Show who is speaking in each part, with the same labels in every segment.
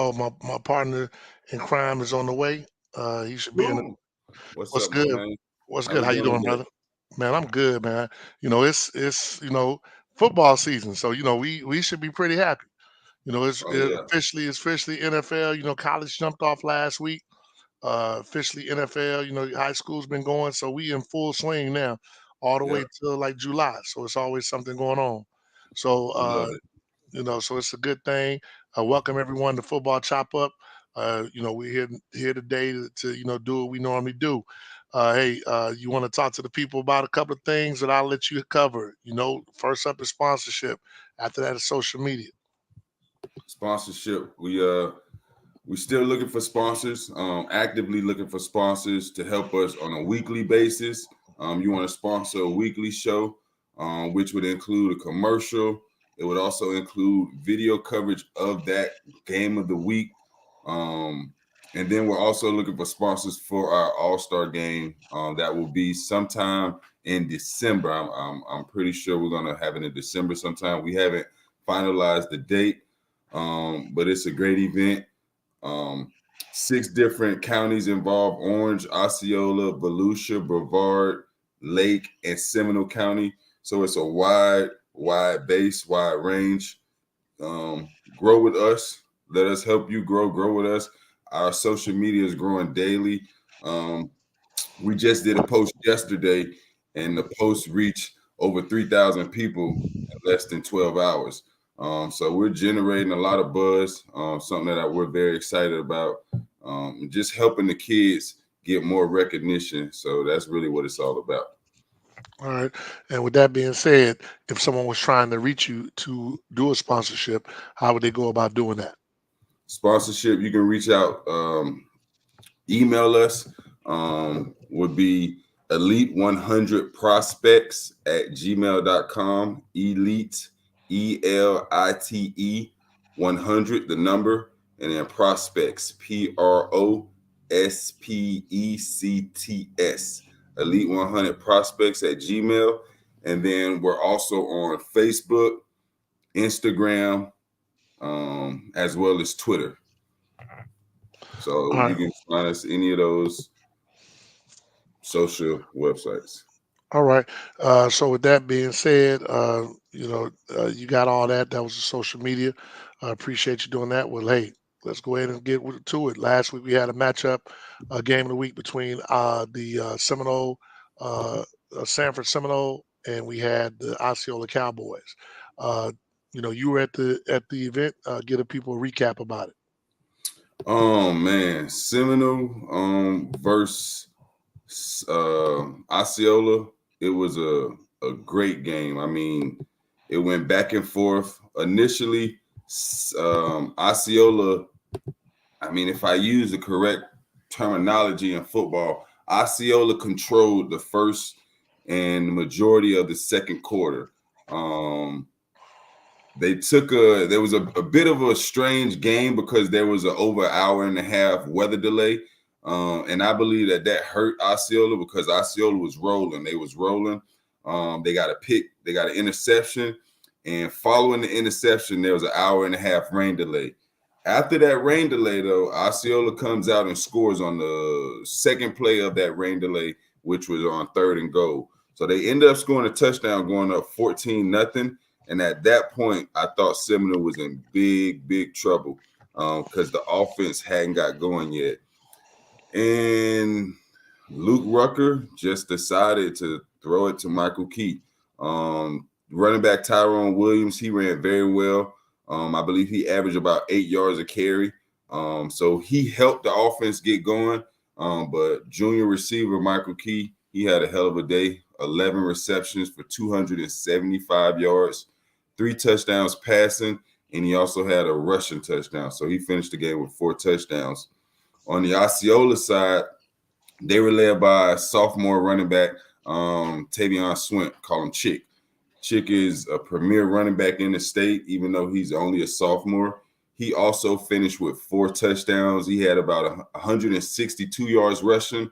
Speaker 1: Oh, my partner in crime is on the way. He should be in.
Speaker 2: Boom. What's
Speaker 1: What's
Speaker 2: up, my
Speaker 1: good?
Speaker 2: man?
Speaker 1: What's
Speaker 2: How
Speaker 1: good?
Speaker 2: we
Speaker 1: How you
Speaker 2: doing
Speaker 1: doing,
Speaker 2: today?
Speaker 1: brother? Man, I'm good, man. It's football season, so we should be pretty happy.
Speaker 2: Oh yeah,
Speaker 1: It's officially NFL. College jumped off last week. Officially NFL. High school's been going, so we in full swing now, all the
Speaker 2: yep.
Speaker 1: way till like July. So it's always something going on. So
Speaker 2: I love it.
Speaker 1: so it's a good thing. Welcome everyone to Football Chop Up. We're here today to do what we normally do. Hey, you want to talk to the people about a couple of things that I'll let you cover. First up is sponsorship. After that is social media.
Speaker 2: Sponsorship. We still looking for sponsors. Actively looking for sponsors to help us on a weekly basis. You want to sponsor a weekly show, which would include a commercial. It would also include video coverage of that game of the week. Um, and then we're also looking for sponsors for our All-Star game. That will be sometime in December. I'm pretty sure we're gonna have it in December sometime. We haven't finalized the date, but it's a great event. Um, 6 different counties involved: Orange, Osceola, Volusia, Brevard, Lake, and Seminole County. So it's a wide base, wide range. Grow with us. Let us help you grow with us. Our social media is growing daily. Um, we just did a post yesterday, and the post reached over 3,000 people in less than 12 hours. So we're generating a lot of buzz, something that we're very excited about, just helping the kids get more recognition. So that's really what it's all about.
Speaker 1: All right. And with that being said, if someone was trying to reach you to do a sponsorship, how would they go about doing that?
Speaker 2: Sponsorship, you can reach out, email us, would be elite100prospects@gmail.com. Elite, ELITE 100, the number, and then prospects, PROSPECTS, elite 100 prospects at Gmail. And then we're also on Facebook, Instagram, as well as Twitter.
Speaker 1: All
Speaker 2: So you
Speaker 1: right.
Speaker 2: can find us any of those social websites.
Speaker 1: All right. So with that being said, you got all that. That was the social media. I appreciate you doing that. Well, hey, let's go ahead and get to it. Last week we had a matchup, a game of the week between the Seminole, Sanford Seminole, and we had the Osceola Cowboys. Uh, you were at the event. Give the people a recap about it.
Speaker 2: Oh man, Seminole versus Osceola. It was a great game. I mean, it went back and forth. Initially, Osceola. I mean, if I use the correct terminology in football, Osceola controlled the first and the majority of the second quarter. Um, there was a bit of a strange game because there was an over hour and a half weather delay. And I believe that hurt Osceola because Osceola was rolling. They was rolling. They got a pick. They got an interception. And following the interception, there was an hour and a half rain delay. After that rain delay, though, Osceola comes out and scores on the second play of that rain delay, which was on 3rd and goal. So they ended up scoring a touchdown, going up 14-0. And at that point, I thought Seminole was in big trouble because the offense hadn't got going yet. And Luke Rucker just decided to throw it to Michael Key. Running back Tyrone Williams, he ran very well. I believe he averaged about 8 yards a carry. So he helped the offense get going. But junior receiver Michael Key, he had a hell of a day. 11 receptions for 275 yards, 3 touchdowns passing, and he also had a rushing touchdown. So he finished the game with 4 touchdowns. On the Osceola side, they were led by sophomore running back Tavion Swint, call him Chick. Chick is a premier running back in the state, even though he's only a sophomore. He also finished with 4 touchdowns. He had about 162 yards rushing,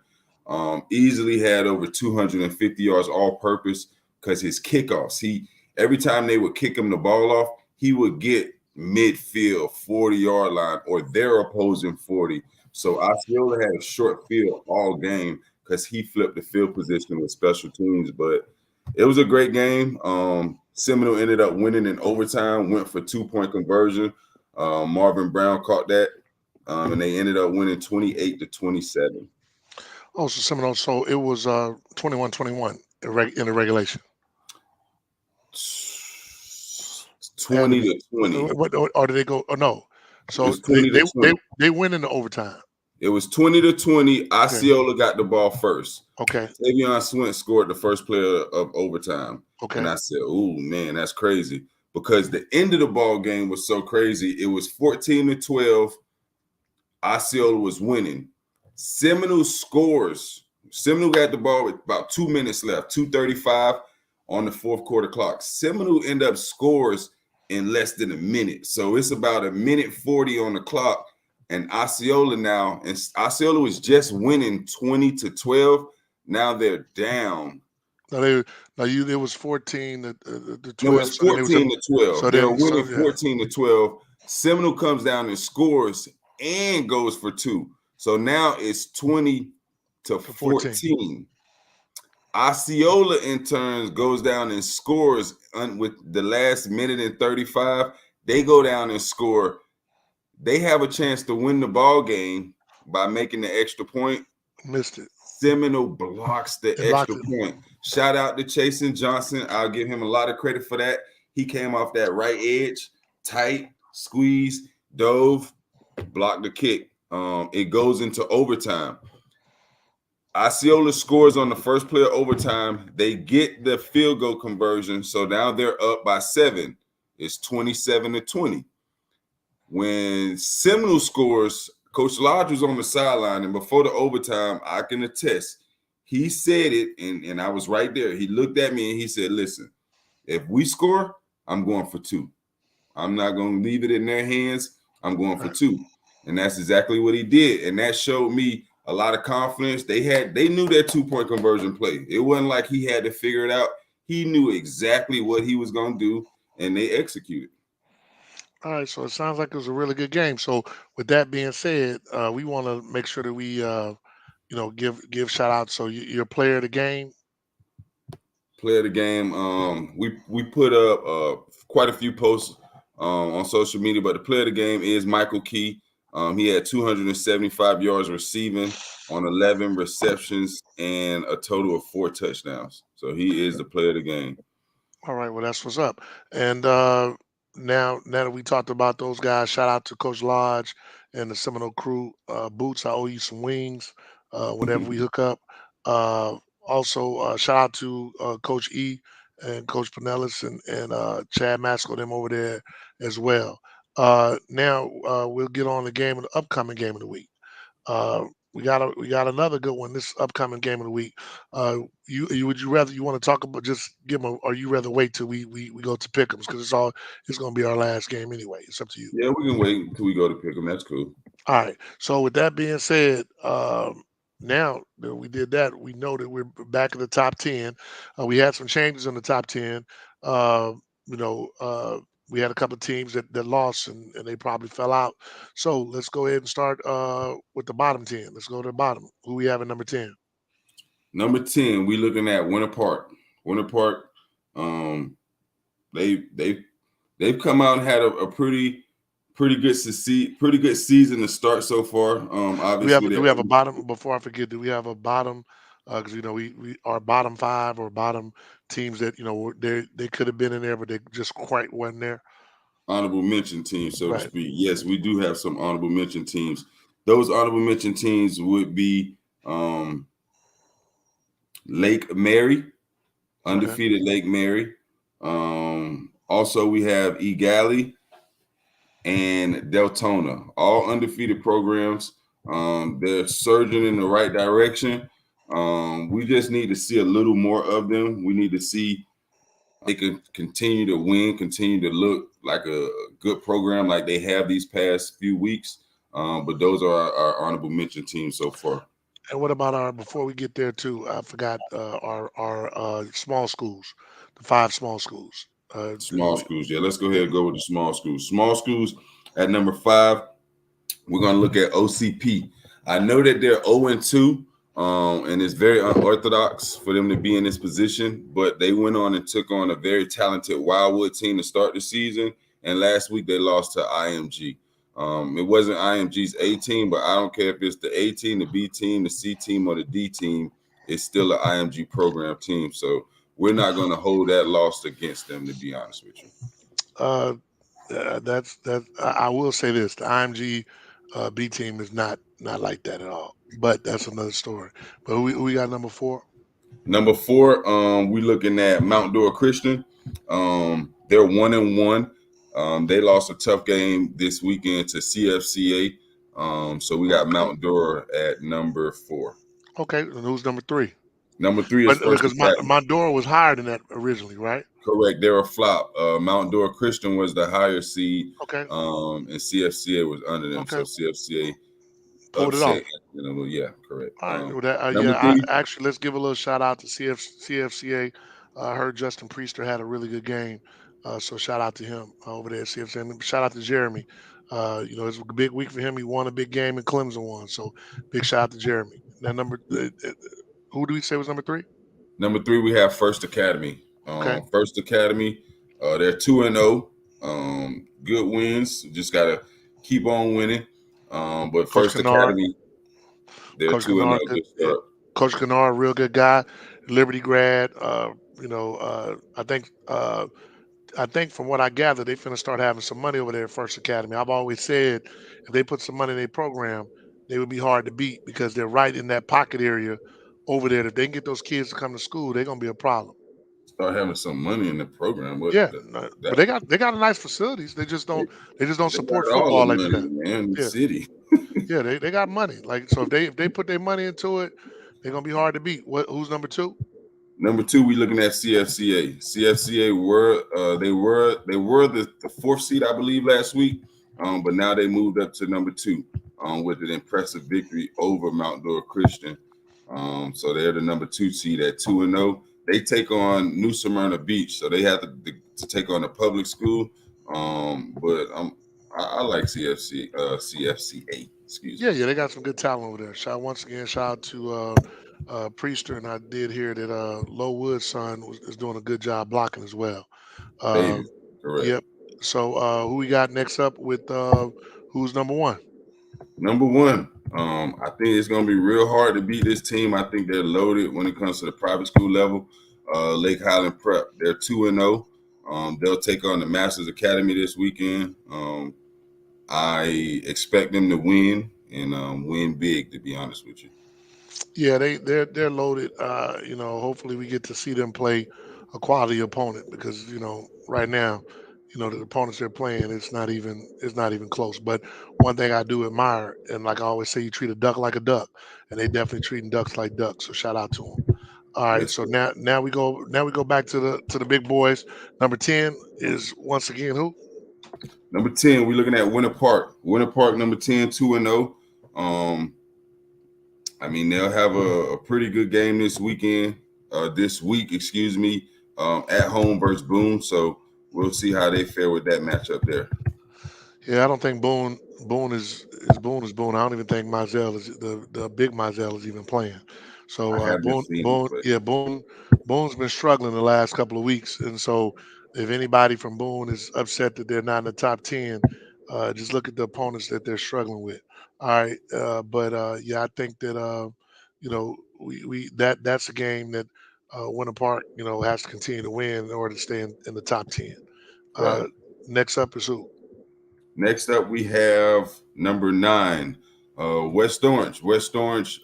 Speaker 2: easily had over 250 yards all-purpose because his kickoffs, every time they would kick him the ball off, he would get midfield, 40-yard line, or their opposing 40. So Osceola had a short field all game because he flipped the field position with special teams. But it was a great game. Seminole ended up winning in overtime, went for 2-point conversion. Marvin Brown caught that, and they ended up winning 28-27.
Speaker 1: Oh, so Seminole. So it was 21-21 in the regulation.
Speaker 2: 20 to 20.
Speaker 1: Or did they go? Oh no.
Speaker 2: It
Speaker 1: So
Speaker 2: was 20 to 20.
Speaker 1: they win in the overtime.
Speaker 2: It was 20 to 20.
Speaker 1: Okay.
Speaker 2: Osceola got the ball first.
Speaker 1: Okay.
Speaker 2: Tavion Swint scored the first player of overtime. And
Speaker 1: Okay.
Speaker 2: I said, "Ooh, man, that's crazy." Because the end of the ball game was so crazy. It was 14 to 12. Osceola was winning. Seminole scores. Seminole got the ball with about 2 minutes left, 2:35 on the fourth quarter clock. Seminole end up scores in less than a minute. So it's about a minute 40 on the clock. And Osceola now, and Osceola was just winning 20 to 12. Now they're down.
Speaker 1: No, it was 14 to
Speaker 2: No,
Speaker 1: 12.
Speaker 2: it's
Speaker 1: So then it was
Speaker 2: 14 to 12.
Speaker 1: so
Speaker 2: They're
Speaker 1: then
Speaker 2: winning
Speaker 1: yeah.
Speaker 2: 14 to 12. Seminole comes down and scores and goes for 2. So now it's 20 to 14. Osceola in turns goes down and scores with the last minute and 35. They go down and score. They have a chance to win the ball game by making the extra point.
Speaker 1: Missed it.
Speaker 2: Seminole blocks the
Speaker 1: It blocked
Speaker 2: extra
Speaker 1: it.
Speaker 2: point. Shout out to Chasen Johnson. I'll give him a lot of credit for that. He came off that right edge, tight, squeeze, dove, blocked the kick. It goes into overtime. Osceola scores on the first play of overtime. They get the field goal conversion, so now they're up by 7. It's 27 to 20. When Seminole scores, Coach Lodge was on the sideline, and before the overtime, I can attest, he said it, and I was right there. He looked at me and he said, "Listen, if we score, I'm going for 2. I'm not going to leave it in their hands. I'm going for 2." And that's exactly what he did. And that showed me a lot of confidence. They knew their 2-point conversion play. It wasn't like he had to figure it out. He knew exactly what he was going to do, and they executed.
Speaker 1: All right, so it sounds like it was a really good game. So with that being said, we want to make sure that we give shout out. So you're player of the game.
Speaker 2: Player of the game. We put up quite a few posts on social media, but the player of the game is Michael Key. He had 275 yards receiving on 11 receptions and a total of 4 touchdowns. So he is the player of the game.
Speaker 1: All right, well that's what's up. And now that we talked about those guys, shout out to Coach Lodge and the Seminole crew. Boots, I owe you some wings. Whenever we hook up. Uh, Also, shout out to Coach E and Coach Pinellas and Chad Masco them over there as well. Now we'll get on the upcoming game of the week. Uh, we got another good one this upcoming game of the week. Would you rather you want to talk about just give them or you rather wait till we go to Pick'ems because it's going to be our last game anyway. It's up to you.
Speaker 2: Yeah, we can wait until we go to pick him. That's cool.
Speaker 1: All right. So with that being said, now that we did that, we know that we're back in the top 10. We had some changes in the top 10. Uh, you know, we had a couple of teams that lost and they probably fell out. So let's go ahead and start with the bottom 10. Let's go to the bottom. Who we have at number 10?
Speaker 2: Number 10, we looking at Winter Park. Winter Park, um, they've come out and had a pretty good season to start so far. Obviously,
Speaker 1: Do we have a bottom? Before I forget, do we have a bottom? Because we our bottom five or bottom teams that they could have been in there, but they just quite wasn't there.
Speaker 2: honorable mention teams, so to
Speaker 1: Right.
Speaker 2: speak. Yes, we do have some honorable mention teams. Those honorable mention teams would be Lake Mary,
Speaker 1: Okay.
Speaker 2: undefeated Lake Mary. Also, we have Egali and Deltona, all undefeated programs. They're surging in the right direction. We just need to see a little more of them. We need to see they can continue to win, continue to look like a good program like they have these past few weeks. But those are our honorable mention teams so far.
Speaker 1: And what about our? Before we get there too, I forgot our small schools, the five small schools.
Speaker 2: Small schools. Yeah, let's go ahead
Speaker 1: yeah.
Speaker 2: and go with the small schools. Small schools at number 5. We're going to look at OCP. I know that they're 0-2, and it's very unorthodox for them to be in this position, but they went on and took on a very talented Wildwood team to start the season. And last week they lost to IMG. It wasn't IMG's A team, but I don't care if it's the A team, the B team, the C team, or the D team. It's still an IMG program team. So we're not going to hold that loss against them, to be honest with you.
Speaker 1: Uh, that's that. I will say this: the IMG B team is not like that at all. But that's another story. But who we got number four?
Speaker 2: Number 4, we looking at Mount Dora Christian. They're 1-1. They lost a tough game this weekend to CFCA. So we got
Speaker 1: Okay,
Speaker 2: Mount Dora at number 4.
Speaker 1: okay. And who's number three?
Speaker 2: Number 3 is
Speaker 1: But
Speaker 2: First
Speaker 1: because my
Speaker 2: Academy.
Speaker 1: Mandora was higher than that originally, right?
Speaker 2: Correct. They're a flop. Mount Dora Christian was the higher seed,
Speaker 1: Okay,
Speaker 2: and CFCA was under them.
Speaker 1: okay.
Speaker 2: So CFCA
Speaker 1: Pulled it
Speaker 2: upset.
Speaker 1: off.
Speaker 2: Yeah, correct.
Speaker 1: All right. Well, that,
Speaker 2: Number
Speaker 1: yeah.
Speaker 2: three,
Speaker 1: Actually, let's give a little shout out to CFCA. I heard Justin Priester had a really good game, so shout out to him over there at CFCA. And shout out to Jeremy. It's a big week for him. He won a big game and Clemson won. So big shout out to Jeremy. Now, who do we say was number three?
Speaker 2: we have First Academy.
Speaker 1: Okay,
Speaker 2: First Academy, they're 2-0. Good wins. Just gotta keep on winning. But
Speaker 1: Coach
Speaker 2: First
Speaker 1: Kennard.
Speaker 2: Academy, they're
Speaker 1: Coach
Speaker 2: 2-0.
Speaker 1: Kennard, good.
Speaker 2: Good
Speaker 1: Yeah,
Speaker 2: start.
Speaker 1: Coach Kennard, real good guy. Liberty grad. I think from what I gather, they finna start having some money over there at First Academy. I've always said if they put some money in their program, they would be hard to beat because they're right in that pocket area over there. If they can get those kids to come to school, they're gonna be a problem.
Speaker 2: Start having some money in the program. What
Speaker 1: Yeah,
Speaker 2: the,
Speaker 1: no, but
Speaker 2: that
Speaker 1: they got a nice facilities.
Speaker 2: they,
Speaker 1: They just don't
Speaker 2: they
Speaker 1: support
Speaker 2: got all the
Speaker 1: football like
Speaker 2: money,
Speaker 1: that.
Speaker 2: man. In the
Speaker 1: Yeah,
Speaker 2: city.
Speaker 1: yeah, they got money. Like so, if they put their money into it, they're gonna be hard to beat. Who's number two?
Speaker 2: Number 2, we looking at CFCA. CFCA they were the 4th seed, I believe, last week. But now they moved up to number 2 with an impressive victory over Mount Dora Christian. So they're the number 2 seed at 2-0. They take on New Smyrna Beach, so they have to take on a public school. But I like CFCA. Excuse
Speaker 1: Yeah,
Speaker 2: me.
Speaker 1: yeah, they got some good talent over there. Once again, shout out to Priester, and I did hear that Low Wood's son is doing a good job blocking as well. Uh,
Speaker 2: Davis, correct.
Speaker 1: yep. So who we got next up with who's number one?
Speaker 2: Number 1, I think it's going to be real hard to beat this team. I think they're loaded when it comes to the private school level. Lake Highland Prep, they're 2-0. They'll take on the Masters Academy this weekend. I expect them to win and win big, to be honest with you.
Speaker 1: Yeah, they're loaded. Hopefully we get to see them play a quality opponent because right now, the opponents they're playing it's not even close. But one thing I do admire, and like I always say, you treat a duck like a duck, and they definitely treating ducks like ducks. So shout out to them. All right,
Speaker 2: Yes,
Speaker 1: so
Speaker 2: sir.
Speaker 1: now we go back to the big boys. Number 10 is once again who?
Speaker 2: Number 10, we're looking at Winter Park. Winter Park, number 10, 2-0. Um, I mean, they'll have a pretty good game this week, excuse me, at home versus Boone. So we'll see how they fare with that matchup there.
Speaker 1: Yeah, I don't think Boone is Boone. I don't even think Mizell is the big Mizell is even playing. So
Speaker 2: I haven't seen it, but
Speaker 1: Boone's been struggling the last couple of weeks, and so if anybody from Boone is upset that they're not in the top 10, just look at the opponents that they're struggling with. All right, but yeah, I think that that's a game that Winter Park has to continue to win in order to stay in the top 10.
Speaker 2: right.
Speaker 1: Uh, Next up is who?
Speaker 2: Next up, we have number 9, West Orange. West Orange,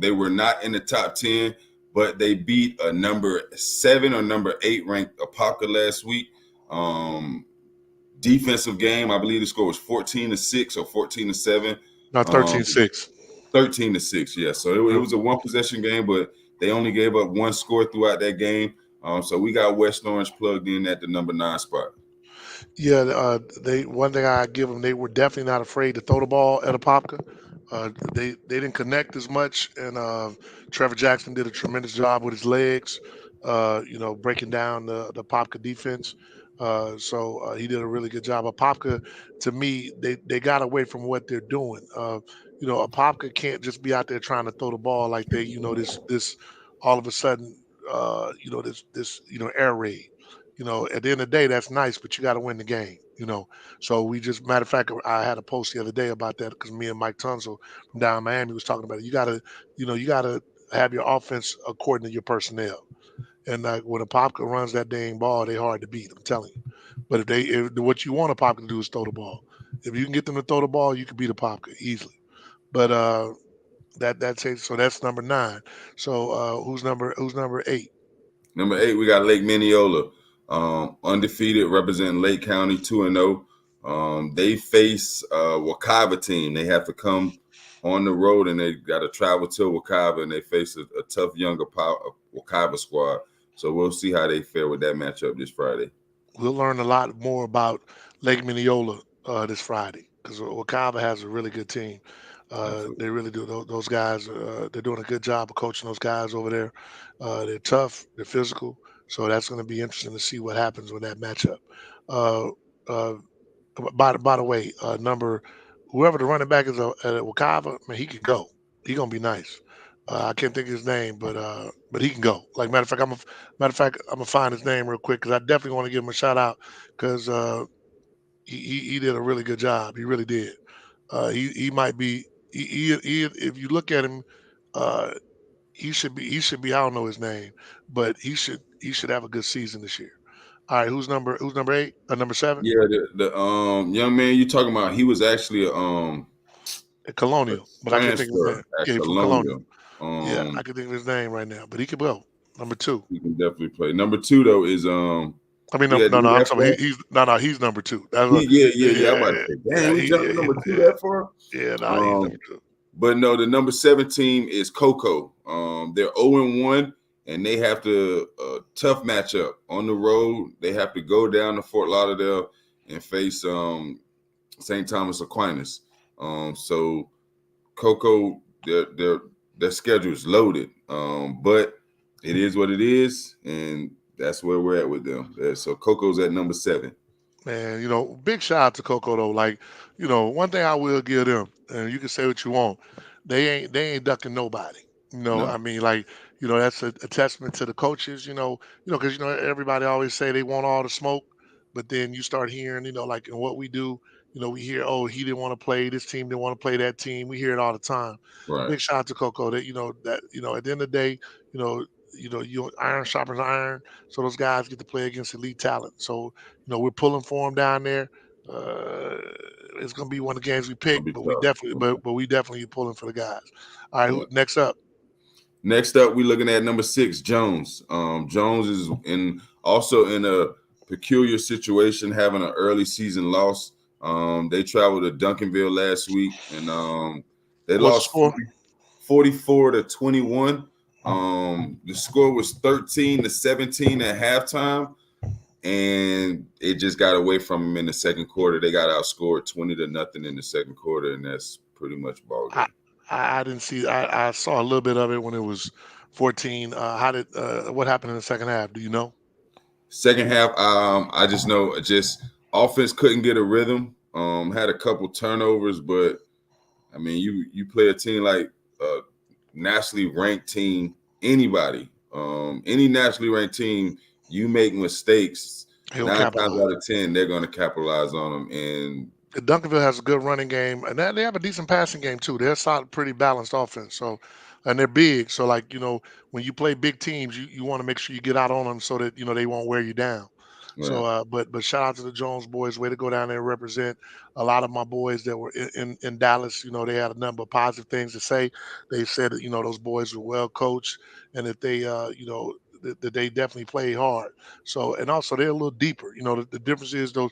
Speaker 2: they were not in the top 10, but they beat a number 7 or number 8 ranked Apopka last week. Um, Defensive game, I believe the score was 14-6 or 14-7.
Speaker 1: Not
Speaker 2: Um,
Speaker 1: 13-6.
Speaker 2: 13-6, yeah. So it
Speaker 1: Yep.
Speaker 2: was a one possession game, but they only gave up one score throughout that game. So we got West Orange plugged in at the number 9 spot.
Speaker 1: Yeah, they one thing I give them, they were definitely not afraid to throw the ball at Apopka. They didn't connect as much, and Trevor Jackson did a tremendous job with his legs. Breaking down the Apopka defense. So he did a really good job. Apopka, to me, they got away from what they're doing. Apopka can't just be out there trying to throw the ball like this all of a sudden this air raid. At the end of the day, that's nice, but you got to win the game. So we just matter of fact, I had a post the other day about that because me and Mike Tunzel from down in Miami was talking about it. You gotta have your offense according to your personnel. And like when a Popka runs that dang ball, they hard to beat. I'm telling you. But if what you want a Popka to do is throw the ball. If you can get them to throw the ball, you can beat a Popka easily. But that's it. So that's number 9. So who's number 8?
Speaker 2: Number 8, we got Lake Minniola, undefeated, representing Lake County, 2-0. They face WEKIVA team. They have to come on the road and they got to travel to WEKIVA, and they face a tough younger WEKIVA squad. So we'll see how they fare with that matchup this Friday.
Speaker 1: We'll learn a lot more about Lake Minniola this Friday because Wakaba has a really good team. They
Speaker 2: Absolutely.
Speaker 1: really do. Those guys, they're doing a good job of coaching those guys over there. They're tough, they're physical, so that's going to be interesting to see what happens with that matchup. Uh, uh, by the way, whoever the running back is at Wakava, man, he can go. He gonna be nice. I can't think of his name, but he can go. Like I'm gonna find his name real quick because I definitely want to give him a shout out because he did a really good job. He really did. He might be if you look at him, uh, he should be. I don't know his name, but he should have a good season this year. All right, who's number 8 or number 7?
Speaker 2: Yeah, the young man you talking about, he was actually a
Speaker 1: Colonial, but I can't think of his name.
Speaker 2: transfer at
Speaker 1: Yeah, he from Colonial.
Speaker 2: Colonial.
Speaker 1: Yeah, I can think of his name right now, but he could go. Number 2.
Speaker 2: He can definitely play. Number 2 though is
Speaker 1: I mean,
Speaker 2: we
Speaker 1: no,
Speaker 2: had
Speaker 1: no,
Speaker 2: D
Speaker 1: no. I'm sorry.
Speaker 2: F.
Speaker 1: He's number 2. That's what.
Speaker 2: Yeah. I'm about to
Speaker 1: Yeah,
Speaker 2: say,
Speaker 1: yeah,
Speaker 2: dang, we jumped to number 2 that far.
Speaker 1: yeah. Nah, he's
Speaker 2: Um,
Speaker 1: number 2.
Speaker 2: but no, the number 7 team is Coco. They're 0-1, and they have to tough matchup on the road. They have to go down to Fort Lauderdale and face St. Thomas Aquinas. So Coco, their schedule is loaded. But it is what it is, and that's where we're at with them. So Coco's at number 7.
Speaker 1: Man, big shout out to Coco though. Like, one thing I will give them, and you can say what you want, they ain't ducking nobody.
Speaker 2: No,
Speaker 1: I mean, like, that's a testament to the coaches. Because everybody always say they want all the smoke, but then you start hearing, like in what we do, we hear, oh, he didn't want to play this team, didn't want to play that team. We hear it all the time.
Speaker 2: right,
Speaker 1: Big shout out to Coco that at the end of the day, you know, iron sharpens iron, so those guys get to play against elite talent. So we're pulling for them down there. Uh, it's gonna be one of the games we pick,
Speaker 2: gonna be
Speaker 1: but we
Speaker 2: tough.
Speaker 1: definitely, but we definitely pulling for the guys. All right,
Speaker 2: Yeah.
Speaker 1: next up?
Speaker 2: Next up, we're looking at number 6, Jones. Jones is also in a peculiar situation, having an early season loss. They traveled to Duncanville last week, and they
Speaker 1: What's the
Speaker 2: lost
Speaker 1: score?
Speaker 2: 44-21. The score was 13-17 at halftime, and it just got away from them in the second quarter. They got outscored 20-0 in the second quarter, and that's pretty much ball
Speaker 1: I,
Speaker 2: game.
Speaker 1: I didn't see. I saw a little bit of it when it was 14. What happened in the second half? Do you know?
Speaker 2: Second half, I just know just offense couldn't get a rhythm. Had a couple turnovers, but I mean, you play a team like a nationally ranked team, any nationally ranked team, you make mistakes.
Speaker 1: He'll
Speaker 2: 9 times
Speaker 1: capitalize.
Speaker 2: out of 10, they're going to capitalize on them. And
Speaker 1: Duncanville has a good running game, and they have a decent passing game too. They're solid, pretty balanced offense. So, and they're big. So, like when you play big teams, you want to make sure you get out on them so that they won't wear you down. So,
Speaker 2: right,
Speaker 1: but shout out to the Jones boys. Way to go down there and represent. A lot of my boys that were in Dallas. They had a number of positive things to say. They said that those boys were well coached and that they that they definitely played hard. So, and also they're a little deeper. The difference is those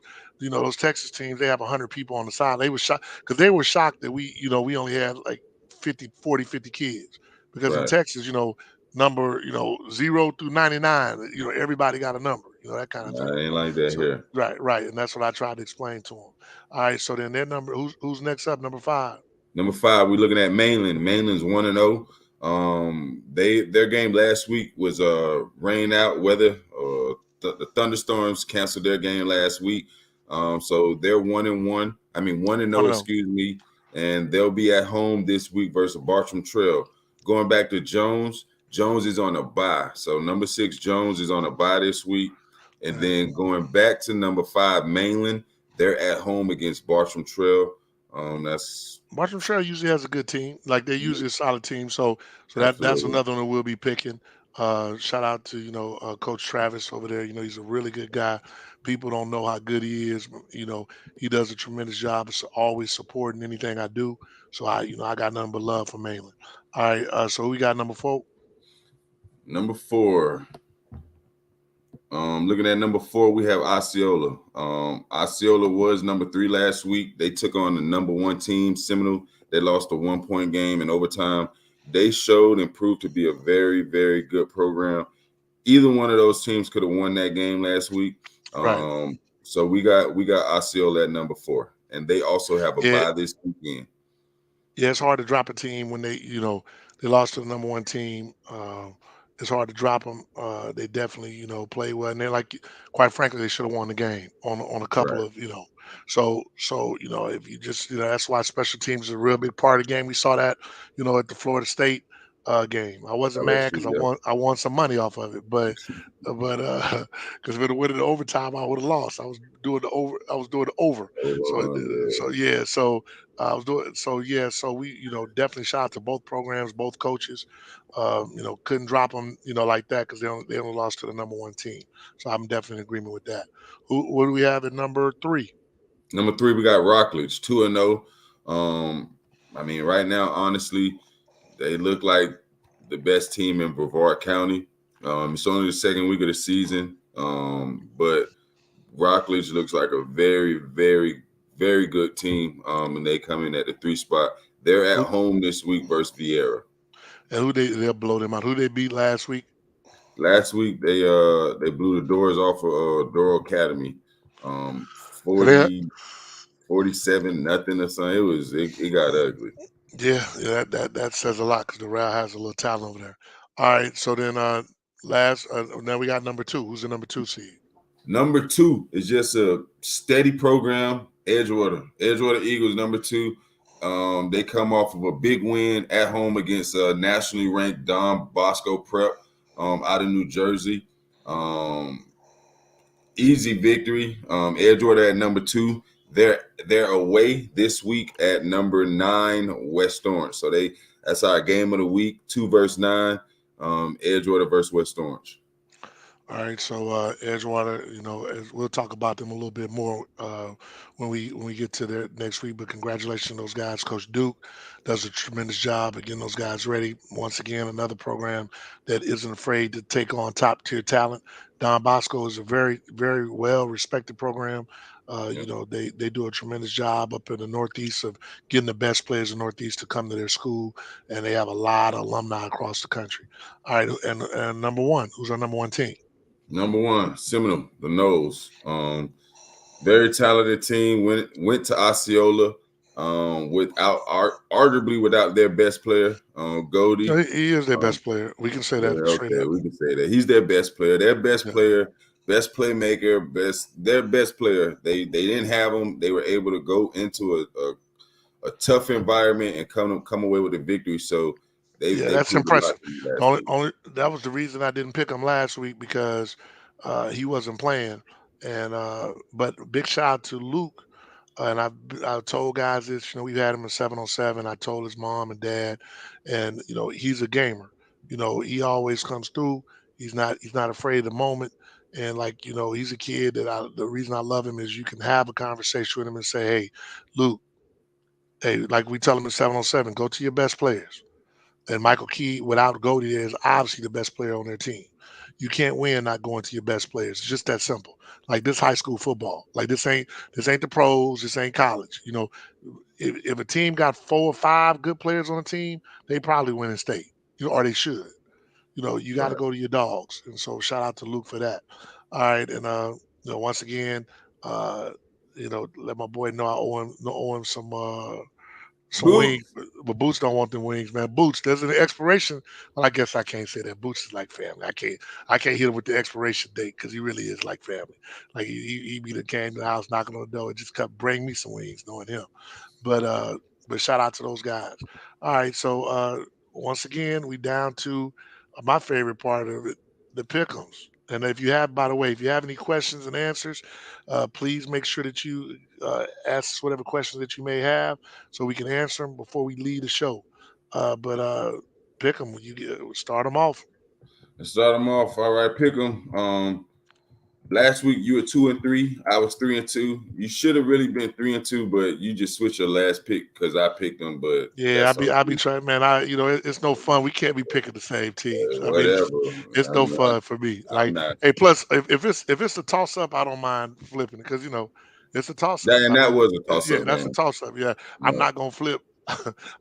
Speaker 1: Texas teams, they have 100 people on the side. They were shocked because they were shocked that we only had like 50, 40, 50 kids. Because in
Speaker 2: right.
Speaker 1: Texas, number, 0 through 99, everybody got a number, that kind of
Speaker 2: Nah,
Speaker 1: thing.
Speaker 2: it ain't like that
Speaker 1: So,
Speaker 2: here.
Speaker 1: right, right. And that's what I tried to explain to them. All right. So then their number, who's next up? Number 5.
Speaker 2: Number 5, we're looking at Mainland. Mainland's 1-0. Their game last week was rain out weather. the Thunderstorms canceled their game last week, so they're 1-1. I mean 1-0,
Speaker 1: One of them.
Speaker 2: excuse me, and they'll be at home this week versus Bartram Trail. Going back to Jones, Jones is on a bye, so number 6 Jones is on a bye this week, and
Speaker 1: Right.
Speaker 2: then going back to number 5 Mainland, they're at home against Bartram Trail. That's
Speaker 1: Bartram Trail usually has a good team. Like they're
Speaker 2: yeah,
Speaker 1: usually a solid team. So that's
Speaker 2: absolutely.
Speaker 1: another one that we'll be picking. Shout out to Coach Travis over there. He's a really good guy. People don't know how good he is. But, he does a tremendous job of always supporting anything I do. So I got nothing but love for Mainland. All right. So we got number 4.
Speaker 2: Number 4. Looking at number 4, we have Osceola. Osceola was number 3 last week. They took on the number 1 team, Seminole. They lost a 1-point game in overtime. They showed and proved to be a very, very good program. Either one of those teams could have won that game last week.
Speaker 1: Right.
Speaker 2: So we got Osceola at number 4, and they also have a
Speaker 1: Yeah.
Speaker 2: bye this weekend.
Speaker 1: Yeah, it's hard to drop a team when they lost to the number one team. It's hard to drop them. They definitely, play well, and they're like, quite frankly, they should have won the game on a couple
Speaker 2: Right.
Speaker 1: of, if you just, that's why special teams is a real big part of the game. We saw that, at the Florida State game. I wasn't mad
Speaker 2: LSU,
Speaker 1: because
Speaker 2: yeah.
Speaker 1: I won some money off of it, but because if it would have went in overtime, I would have lost. I was doing the over. So
Speaker 2: Yeah.
Speaker 1: yeah, so I was doing so yeah, so we definitely shout out to both programs, both coaches. Couldn't drop them like that because they only lost to the number one team. So I'm definitely in agreement with that. What do we have at number 3?
Speaker 2: Number 3, we got Rockledge, 2-0. I mean, right now, honestly, they look like the best team in Brevard County. It's only the second week of the season, but Rockledge looks like a very, very, very good team, and they come in at the 3 spot. They're at
Speaker 1: Who,
Speaker 2: home this week versus Vieira.
Speaker 1: and who they'll blow them out? Who they beat last week?
Speaker 2: Last week they blew the doors off of Doro Academy, um,
Speaker 1: And they
Speaker 2: 47 nothing or something. It got ugly.
Speaker 1: Yeah, that says a lot because the Real has a little talent over there. All right, so then now we got number 2. Who's the number 2 seed?
Speaker 2: Number 2 is just a steady program. Edgewater Eagles, number 2. They come off of a big win at home against nationally ranked Don Bosco Prep out of New Jersey. Um, Easy victory. Edgewater at number 2. They're away this week at number 9 West Orange. So that's our game of the week. 2 versus 9. Edgewater versus West Orange.
Speaker 1: All right, so Edgewater, we'll talk about them a little bit more when we get to their next week. But congratulations to those guys. Coach Duke does a tremendous job of getting those guys ready. Once again, another program that isn't afraid to take on top tier talent. Don Bosco is a very, very well respected program.
Speaker 2: Yep.
Speaker 1: They do a tremendous job up in the Northeast of getting the best players in the Northeast to come to their school, and they have a lot of alumni across the country. All right, and number 1, who's our number 1 team?
Speaker 2: Number 1, Seminole, the Nose. Very talented team. Went to Osceola without arguably without their best player,
Speaker 1: No,
Speaker 2: Goldie.
Speaker 1: he is their
Speaker 2: Um,
Speaker 1: best player. We can say
Speaker 2: yeah,
Speaker 1: that straight
Speaker 2: okay,
Speaker 1: up.
Speaker 2: we can say that he's their best player. Their best
Speaker 1: Yeah,
Speaker 2: player, best playmaker, their best player. They didn't have him. They were able to go into a tough environment and come away with a victory. So
Speaker 1: yeah,
Speaker 2: they
Speaker 1: that's
Speaker 2: proved a lot
Speaker 1: impressive.
Speaker 2: to me
Speaker 1: The
Speaker 2: last
Speaker 1: only,
Speaker 2: week.
Speaker 1: only that was the reason I didn't pick him last week because he wasn't playing. And but big shout out to Luke. And I told guys this. We've had him in 7-on-7. I told his mom and dad, and he's a gamer. He always comes through. He's not afraid of the moment. And like he's a kid the reason I love him is you can have a conversation with him and say, hey, Luke. Hey, like we tell him in 7-on-7, go to your best players. And Michael Key, without Goldie, is obviously the best player on their team. You can't win not going to your best players. It's just that simple. Like this high school football. Like this ain't the pros. This ain't college. If a team got 4 or 5 good players on the team, they probably win in state. Or they should. You got to
Speaker 2: Right.
Speaker 1: go to your dogs. And so shout out to Luke for that. All right, and once again, uh, let my boy know I owe him some some wings,
Speaker 2: Boots.
Speaker 1: but Boots don't want them wings, man. Boots, there's an expiration. Well, I guess I can't say that. Boots is like family. I can't hit him with the expiration date because he really is like family. Like he be the came to the house knocking on the door and just come bring me some wings, knowing him. But shout out to those guys. All right, so once again, we down to my favorite part of it, the pick'ems. And if you have, by the way, if you have any questions and answers, please make sure that you ask us whatever questions that you may have, so we can answer them before we leave the show. But pick them. You start them off.
Speaker 2: Let's start them off. All right, pick them. Last week you were 2-3. I was 3-2. You should have really been 3-2, but you just switched your last pick because I picked them. But
Speaker 1: Yeah,
Speaker 2: that's on
Speaker 1: I be
Speaker 2: you.
Speaker 1: trying, man. It's no fun. We can't be picking the same teams. I mean,
Speaker 2: Whatever.
Speaker 1: it's no
Speaker 2: I'm not.
Speaker 1: fun for me.
Speaker 2: I'm
Speaker 1: Like,
Speaker 2: not.
Speaker 1: hey, plus if it's a toss up, I don't mind flipping it because it's a toss up.
Speaker 2: That and
Speaker 1: I
Speaker 2: that
Speaker 1: mean,
Speaker 2: was a toss-up
Speaker 1: yeah, that's a
Speaker 2: game.
Speaker 1: toss up. Yeah, I'm
Speaker 2: Yeah.
Speaker 1: not gonna flip.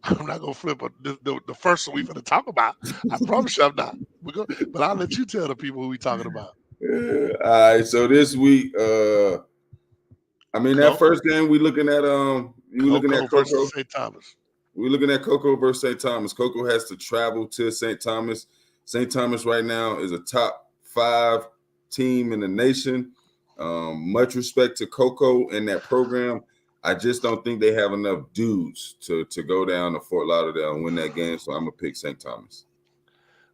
Speaker 1: I'm not gonna flip the first one we finna talk about. I promise you, I'm not. But I'll let you tell the people who we talking about.
Speaker 2: All right. So this week, I mean that
Speaker 1: Co-
Speaker 2: first game we looking at you were looking
Speaker 1: Coco
Speaker 2: at
Speaker 1: versus
Speaker 2: Coco.
Speaker 1: St. Thomas.
Speaker 2: We're looking at Coco versus St. Thomas. Coco has to travel to St. Thomas. St. Thomas right now is a top 5 team in the nation. Much respect to Coco and that program. I just don't think they have enough dudes to go down to Fort Lauderdale and win that game. So I'm gonna pick St. Thomas.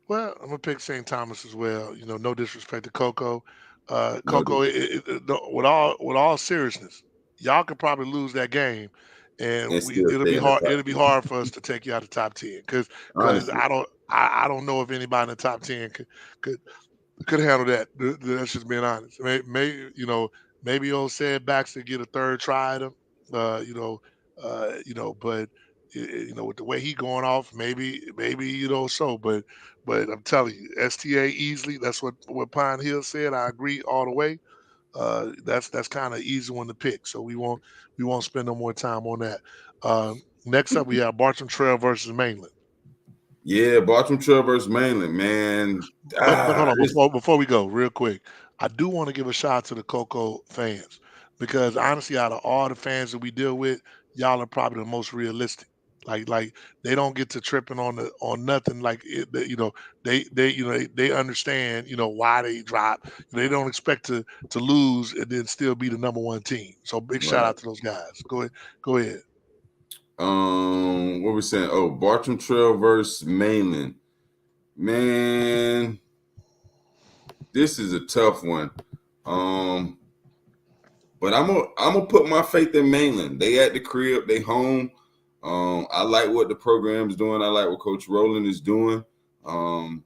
Speaker 1: Well, I'm gonna pick St. Thomas as well. No disrespect to Coco.
Speaker 2: No
Speaker 1: Coco,
Speaker 2: difference.
Speaker 1: with all seriousness, y'all could probably lose that game, and
Speaker 2: And still
Speaker 1: it'll
Speaker 2: stay
Speaker 1: be
Speaker 2: in the
Speaker 1: hard.
Speaker 2: top
Speaker 1: It'll be
Speaker 2: 10.
Speaker 1: hard for us to take you out of the top 10 because
Speaker 2: Honestly.
Speaker 1: I don't know if anybody in the top 10 could could handle that. That's just being honest. Maybe maybe old said Baxter get a third try at him. Uh, you know, but with the way he going off, maybe so. But I'm telling you, STA easily. That's what Pine Hill said. I agree all the way. That's kind of easy one to pick. So we won't spend no more time on that. Next up, we have Bartram Trail versus Mainland.
Speaker 2: Yeah, Bartram Trail versus Mainland, man.
Speaker 1: But hold on,
Speaker 2: This
Speaker 1: before we go, real quick, I do want to give a shout out to the Coco fans because honestly, out of all the fans that we deal with, y'all are probably the most realistic. Like they don't get to tripping on nothing. Like they understand why they drop. They don't expect to lose and then still be the number one team. So big shout
Speaker 2: right.
Speaker 1: out to those guys. Go ahead.
Speaker 2: What we saying? Oh, Bartram Trail versus Mainland. Man, this is a tough one. Um, but I'm gonna put my faith in Mainland. They at the crib, they home. I like what the program's doing. I like what Coach Rowland is doing. Um,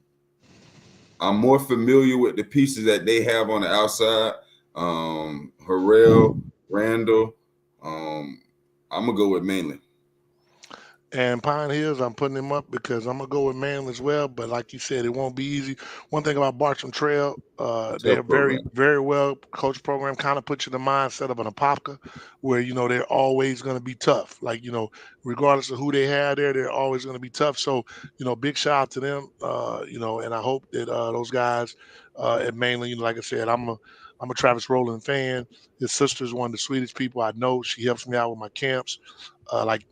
Speaker 2: I'm more familiar with the pieces that they have on the outside. Harrell, Randall. Um, I'm gonna go with Mainland.
Speaker 1: And Pine Hills, I'm putting him up because I'm gonna go with Manly as well. But like you said, it won't be easy. One thing about Bartram Trail, they're
Speaker 2: Tough
Speaker 1: very,
Speaker 2: program.
Speaker 1: very well coached program. Kind of puts you in the mindset of an Apopka, where they're always gonna be tough. Like regardless of who they have there, they're always gonna be tough. So big shout out to them. And I hope that those guys at Mainland, like I said, I'm a Travis Rowland fan. His sister's one of the sweetest people I know. She helps me out with my camps. Like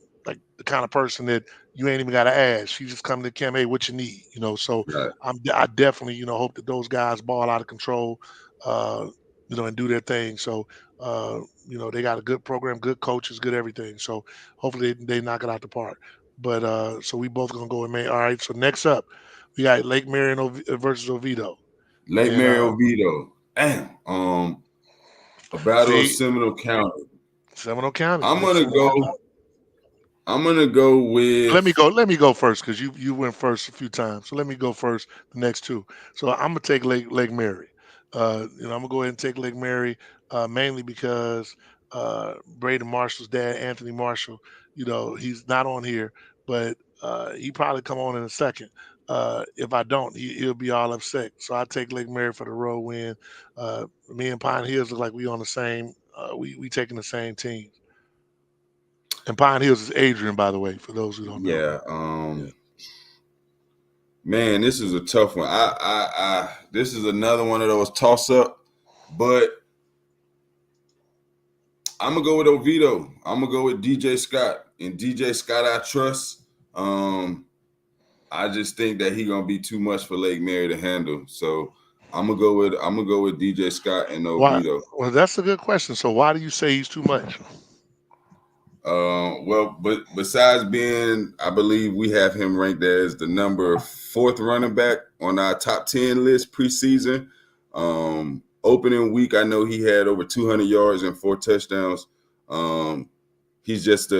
Speaker 1: the kind of person that you ain't even got to ask. She just come to camp, hey, what you need, So
Speaker 2: Right.
Speaker 1: I definitely, hope that those guys ball out of control, uh, and do their thing. So they got a good program, good coaches, good everything. So hopefully they knock it out the park. But so we both gonna go with May. All right. So next up, we got Lake Marion versus Oviedo,
Speaker 2: Lake
Speaker 1: and
Speaker 2: Mary Oviedo. Damn. A battle of
Speaker 1: see
Speaker 2: Seminole County.
Speaker 1: Seminole County.
Speaker 2: I'm
Speaker 1: It's
Speaker 2: gonna
Speaker 1: Seminole
Speaker 2: go.
Speaker 1: County.
Speaker 2: I'm gonna go
Speaker 1: Let me
Speaker 2: with.
Speaker 1: go. Let me go first because you went first a few times. So let me go first. The next two. So I'm gonna take Lake Mary. I'm gonna go ahead and take Lake Mary mainly because Braden Marshall's dad, Anthony Marshall. He's not on here, but he probably come on in a second. If I don't, he'll be all upset. So I take Lake Mary for the road win. Me and Pine Hills look like we on the same. We taking the same team. And Pine Hills is Adrian, by the way, for those who don't know.
Speaker 2: Yeah.
Speaker 1: Yeah.
Speaker 2: Man, this is a tough one. This is another one of those toss up, but I'm gonna go with Oviedo. I'm gonna go with DJ Scott, and DJ Scott I trust. Um, I just think that he gonna be too much for Lake Mary to handle. So I'm gonna go with DJ Scott and
Speaker 1: Why?
Speaker 2: Oviedo.
Speaker 1: Well, that's a good question. So why do you say he's too much?
Speaker 2: But besides being, I believe we have him ranked as the number fourth running back on our top 10 list preseason. Opening week, I know he had over 200 yards and 4 touchdowns. Um, he's just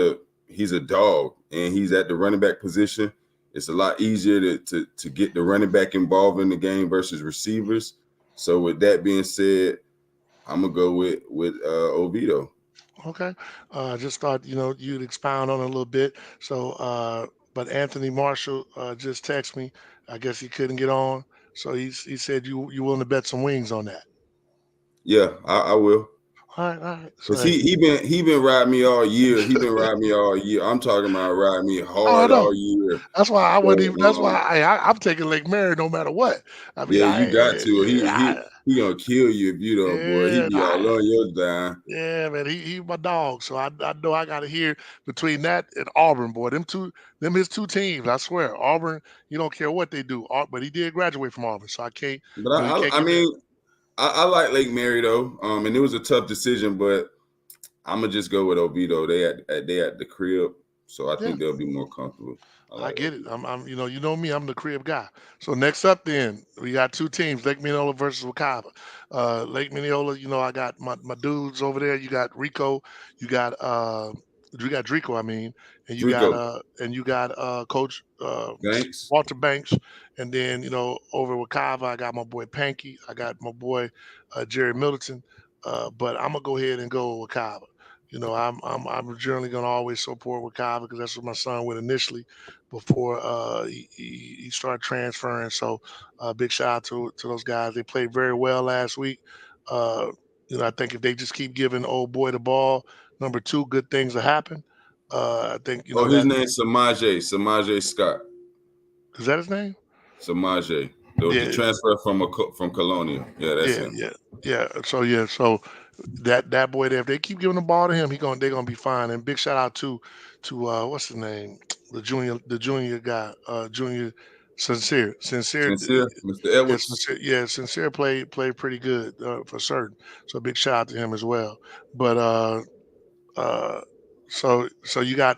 Speaker 2: he's a dog, and he's at the running back position. It's a lot easier to get the running back involved in the game versus receivers. So with that being said, I'm gonna go with Oviedo.
Speaker 1: Okay. Just thought, you'd expound on it a little bit. So, but Anthony Marshall just texted me. I guess he couldn't get on. So he said you willing to bet some wings on that.
Speaker 2: Yeah, I will.
Speaker 1: All right, all right. So
Speaker 2: Cause
Speaker 1: hey,
Speaker 2: he been riding me all year. He been riding me all year. I'm talking about riding me
Speaker 1: I
Speaker 2: hard
Speaker 1: don't know.
Speaker 2: all year.
Speaker 1: That's why I wouldn't
Speaker 2: So
Speaker 1: even. That's why I'm taking Lake Mary no matter what. I mean,
Speaker 2: yeah, you got to.
Speaker 1: I
Speaker 2: He gonna kill you if you don't, boy. He
Speaker 1: yeah,
Speaker 2: be all on your dime.
Speaker 1: yeah, man. He my dog. So I know I got to hear between that and Auburn, boy. Them his two teams. I swear, Auburn. You don't care what they do, but he did graduate from Auburn, so I can't.
Speaker 2: But
Speaker 1: You can't
Speaker 2: I
Speaker 1: give me that.
Speaker 2: mean, I like Lake Mary though. And it was a tough decision, but I'm gonna just go with Oviedo. They at the crib, so I
Speaker 1: Yeah.
Speaker 2: think they'll be more comfortable. I
Speaker 1: I
Speaker 2: like
Speaker 1: get it.
Speaker 2: Oviedo.
Speaker 1: You know me. I'm the crib guy. So next up, then we got two teams: Lake Minneola versus WEKIVA. Lake Minneola. I got my dudes over there. You got Rico. You got Drico. I mean,
Speaker 2: Drico,
Speaker 1: and you got Coach
Speaker 2: thanks.
Speaker 1: Walter Banks. And then over at WEKIVA, I got my boy Panky. I got my boy Jerry Middleton. But I'm gonna go ahead and go with WEKIVA. I'm generally gonna always support WEKIVA because that's what my son went initially before he started transferring. So big shout out to those guys. They played very well last week. Uh, I think if they just keep giving old boy the ball, number two, good things will happen. I think
Speaker 2: Oh, his
Speaker 1: that
Speaker 2: name's Samaje Scott.
Speaker 1: is that his name.
Speaker 2: Samaje, the
Speaker 1: Yeah,
Speaker 2: transfer from Colonia. Yeah, that's
Speaker 1: yeah,
Speaker 2: him.
Speaker 1: yeah, yeah. So that boy there, if they keep giving the ball to him, they're gonna be fine. And big shout out to what's his name, the junior guy, junior sincere.
Speaker 2: Sincere, Mr.
Speaker 1: Yes,
Speaker 2: Edwards.
Speaker 1: Sincere, yeah, Sincere played pretty good for certain. So big shout out to him as well. But uh, so you got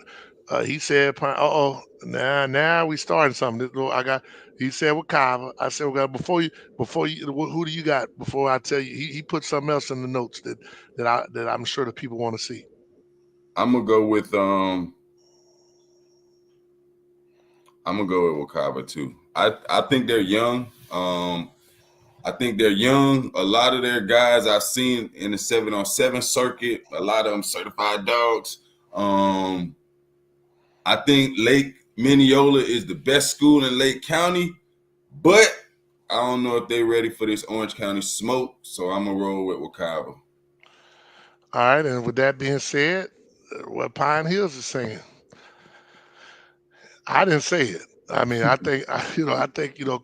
Speaker 1: he said, oh, now we starting something. I got he said with Kava. I said, well, before you who do you got before I tell you? He put something else in the notes that I'm sure the people want to see.
Speaker 2: I'm gonna go with Wakaba too. I think they're young. I think they're young. A lot of their guys I've seen in the 7-on-7 circuit. A lot of them certified dogs. Um, I think Lake Minniola is the best school in Lake County, but I don't know if they're ready for this Orange County smoke. So I'm gonna roll with Wakaba.
Speaker 1: All right, and with that being said, what Pine Hills is saying. I didn't say it. I mean, I think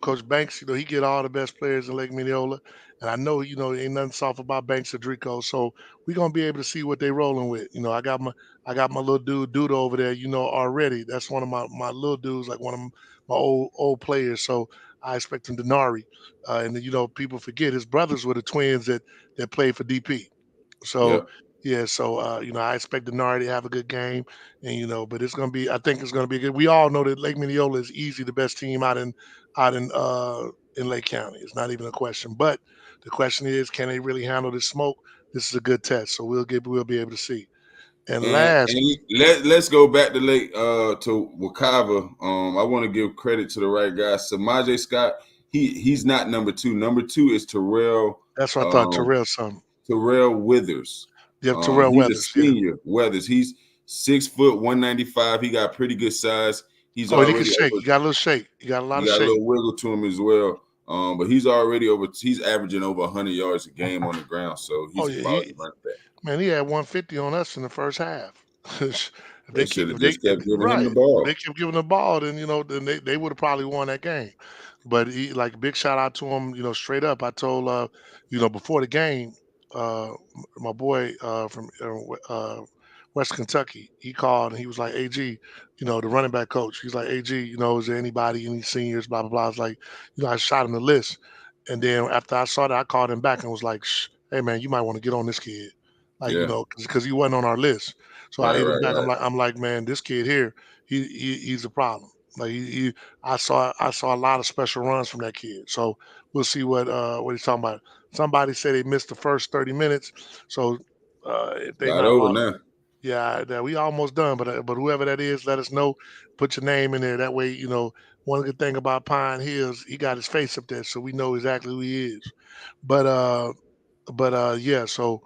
Speaker 1: Coach Banks. He get all the best players in Lake Minneola, and I know ain't nothing soft about Banks or Drico. So we're gonna be able to see what they rolling with. I got my little dude Duda over there. Already. That's one of my little dudes, like one of my old players. So I expect him Denari, and then, people forget his brothers were the twins that played for DP. So
Speaker 2: Yeah.
Speaker 1: yeah, so I expect Denari to have a good game, and but I think it's gonna be good. We all know that Lake Mineola is easy the best team out in Lake County. It's not even a question. But the question is, can they really handle this smoke? This is a good test, so we'll be able to see. And last,
Speaker 2: And let's go back to Wakava. I want to give credit to the right guy. Samaje Scott, he's not number two. Number two is
Speaker 1: that's what I thought.
Speaker 2: um,
Speaker 1: Terrell something.
Speaker 2: Terrell Withers.
Speaker 1: Yep, Terrell
Speaker 2: He's a
Speaker 1: Weathers. Yeah.
Speaker 2: senior. Weathers. He's 6 foot 195. He got pretty good size. He's
Speaker 1: Oh, and he can
Speaker 2: already
Speaker 1: shake.
Speaker 2: over.
Speaker 1: You got a little shake. You got a lot
Speaker 2: He
Speaker 1: of
Speaker 2: got a
Speaker 1: shake.
Speaker 2: little wiggle to him as well. But he's already over. He's averaging over 100 yards a game on the ground. So
Speaker 1: Oh
Speaker 2: he's a
Speaker 1: yeah,
Speaker 2: quality running back.
Speaker 1: man, he had 150 on us in the first half. if
Speaker 2: They
Speaker 1: they
Speaker 2: should
Speaker 1: keep,
Speaker 2: have
Speaker 1: if they,
Speaker 2: just kept giving him
Speaker 1: right,
Speaker 2: the
Speaker 1: if they
Speaker 2: ball.
Speaker 1: kept giving the ball, then they would have probably won that game. But he like big shout out to him, straight up. I told before the game, my boy from West Kentucky, he called and he was like, "AG, the running back coach." He's like, "AG, is there anybody, any seniors, blah blah blah." I was like, I shot him the list, and then after I saw that, I called him back and was like, Shh, "Hey man, you might want to get on this kid, like
Speaker 2: Yeah.
Speaker 1: because he wasn't on our list." So I
Speaker 2: Right.
Speaker 1: hit him
Speaker 2: Right.
Speaker 1: back.
Speaker 2: Right.
Speaker 1: I'm like, "Man, this kid here, he's a problem." Like I saw a lot of special runs from that kid. So we'll see what he's talking about. Somebody said they missed the first 30 minutes. So if they
Speaker 2: About
Speaker 1: not
Speaker 2: over
Speaker 1: lost,
Speaker 2: now.
Speaker 1: yeah, we almost done. But whoever that is, let us know. Put your name in there. That way, one good thing about Pine Hills, he got his face up there, so we know exactly who he is. But yeah. So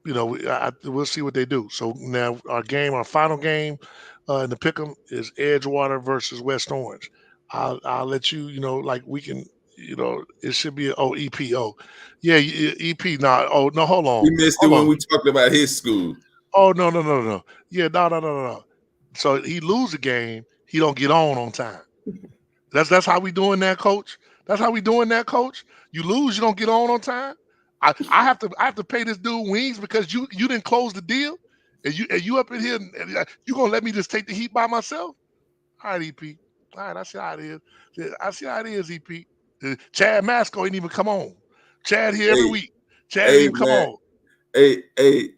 Speaker 1: we'll see what they do. So now our final game in the pick'em is Edgewater versus West Orange. I'll let like we can, it should be EPO. Yeah, EP. Nah, oh no,
Speaker 2: We missed it
Speaker 1: hold
Speaker 2: when
Speaker 1: on.
Speaker 2: we talked about his school.
Speaker 1: Oh no, no, no, no, no. Yeah, no, no, no, no, no. So he lose a game, he don't get on time. That's how we doing that, coach. That's how we doing that, coach. You lose, you don't get on time. I have to pay this dude wings because you didn't close the deal, and you up in here and you gonna let me just take the heat by myself? All right, EP. All right, I see how it is. Yeah, I see how it is, EP. Chad Masco ain't even come on. Chad here every
Speaker 2: Hey,
Speaker 1: week. Chad ain't
Speaker 2: hey,
Speaker 1: even come
Speaker 2: man.
Speaker 1: on.
Speaker 2: Hey.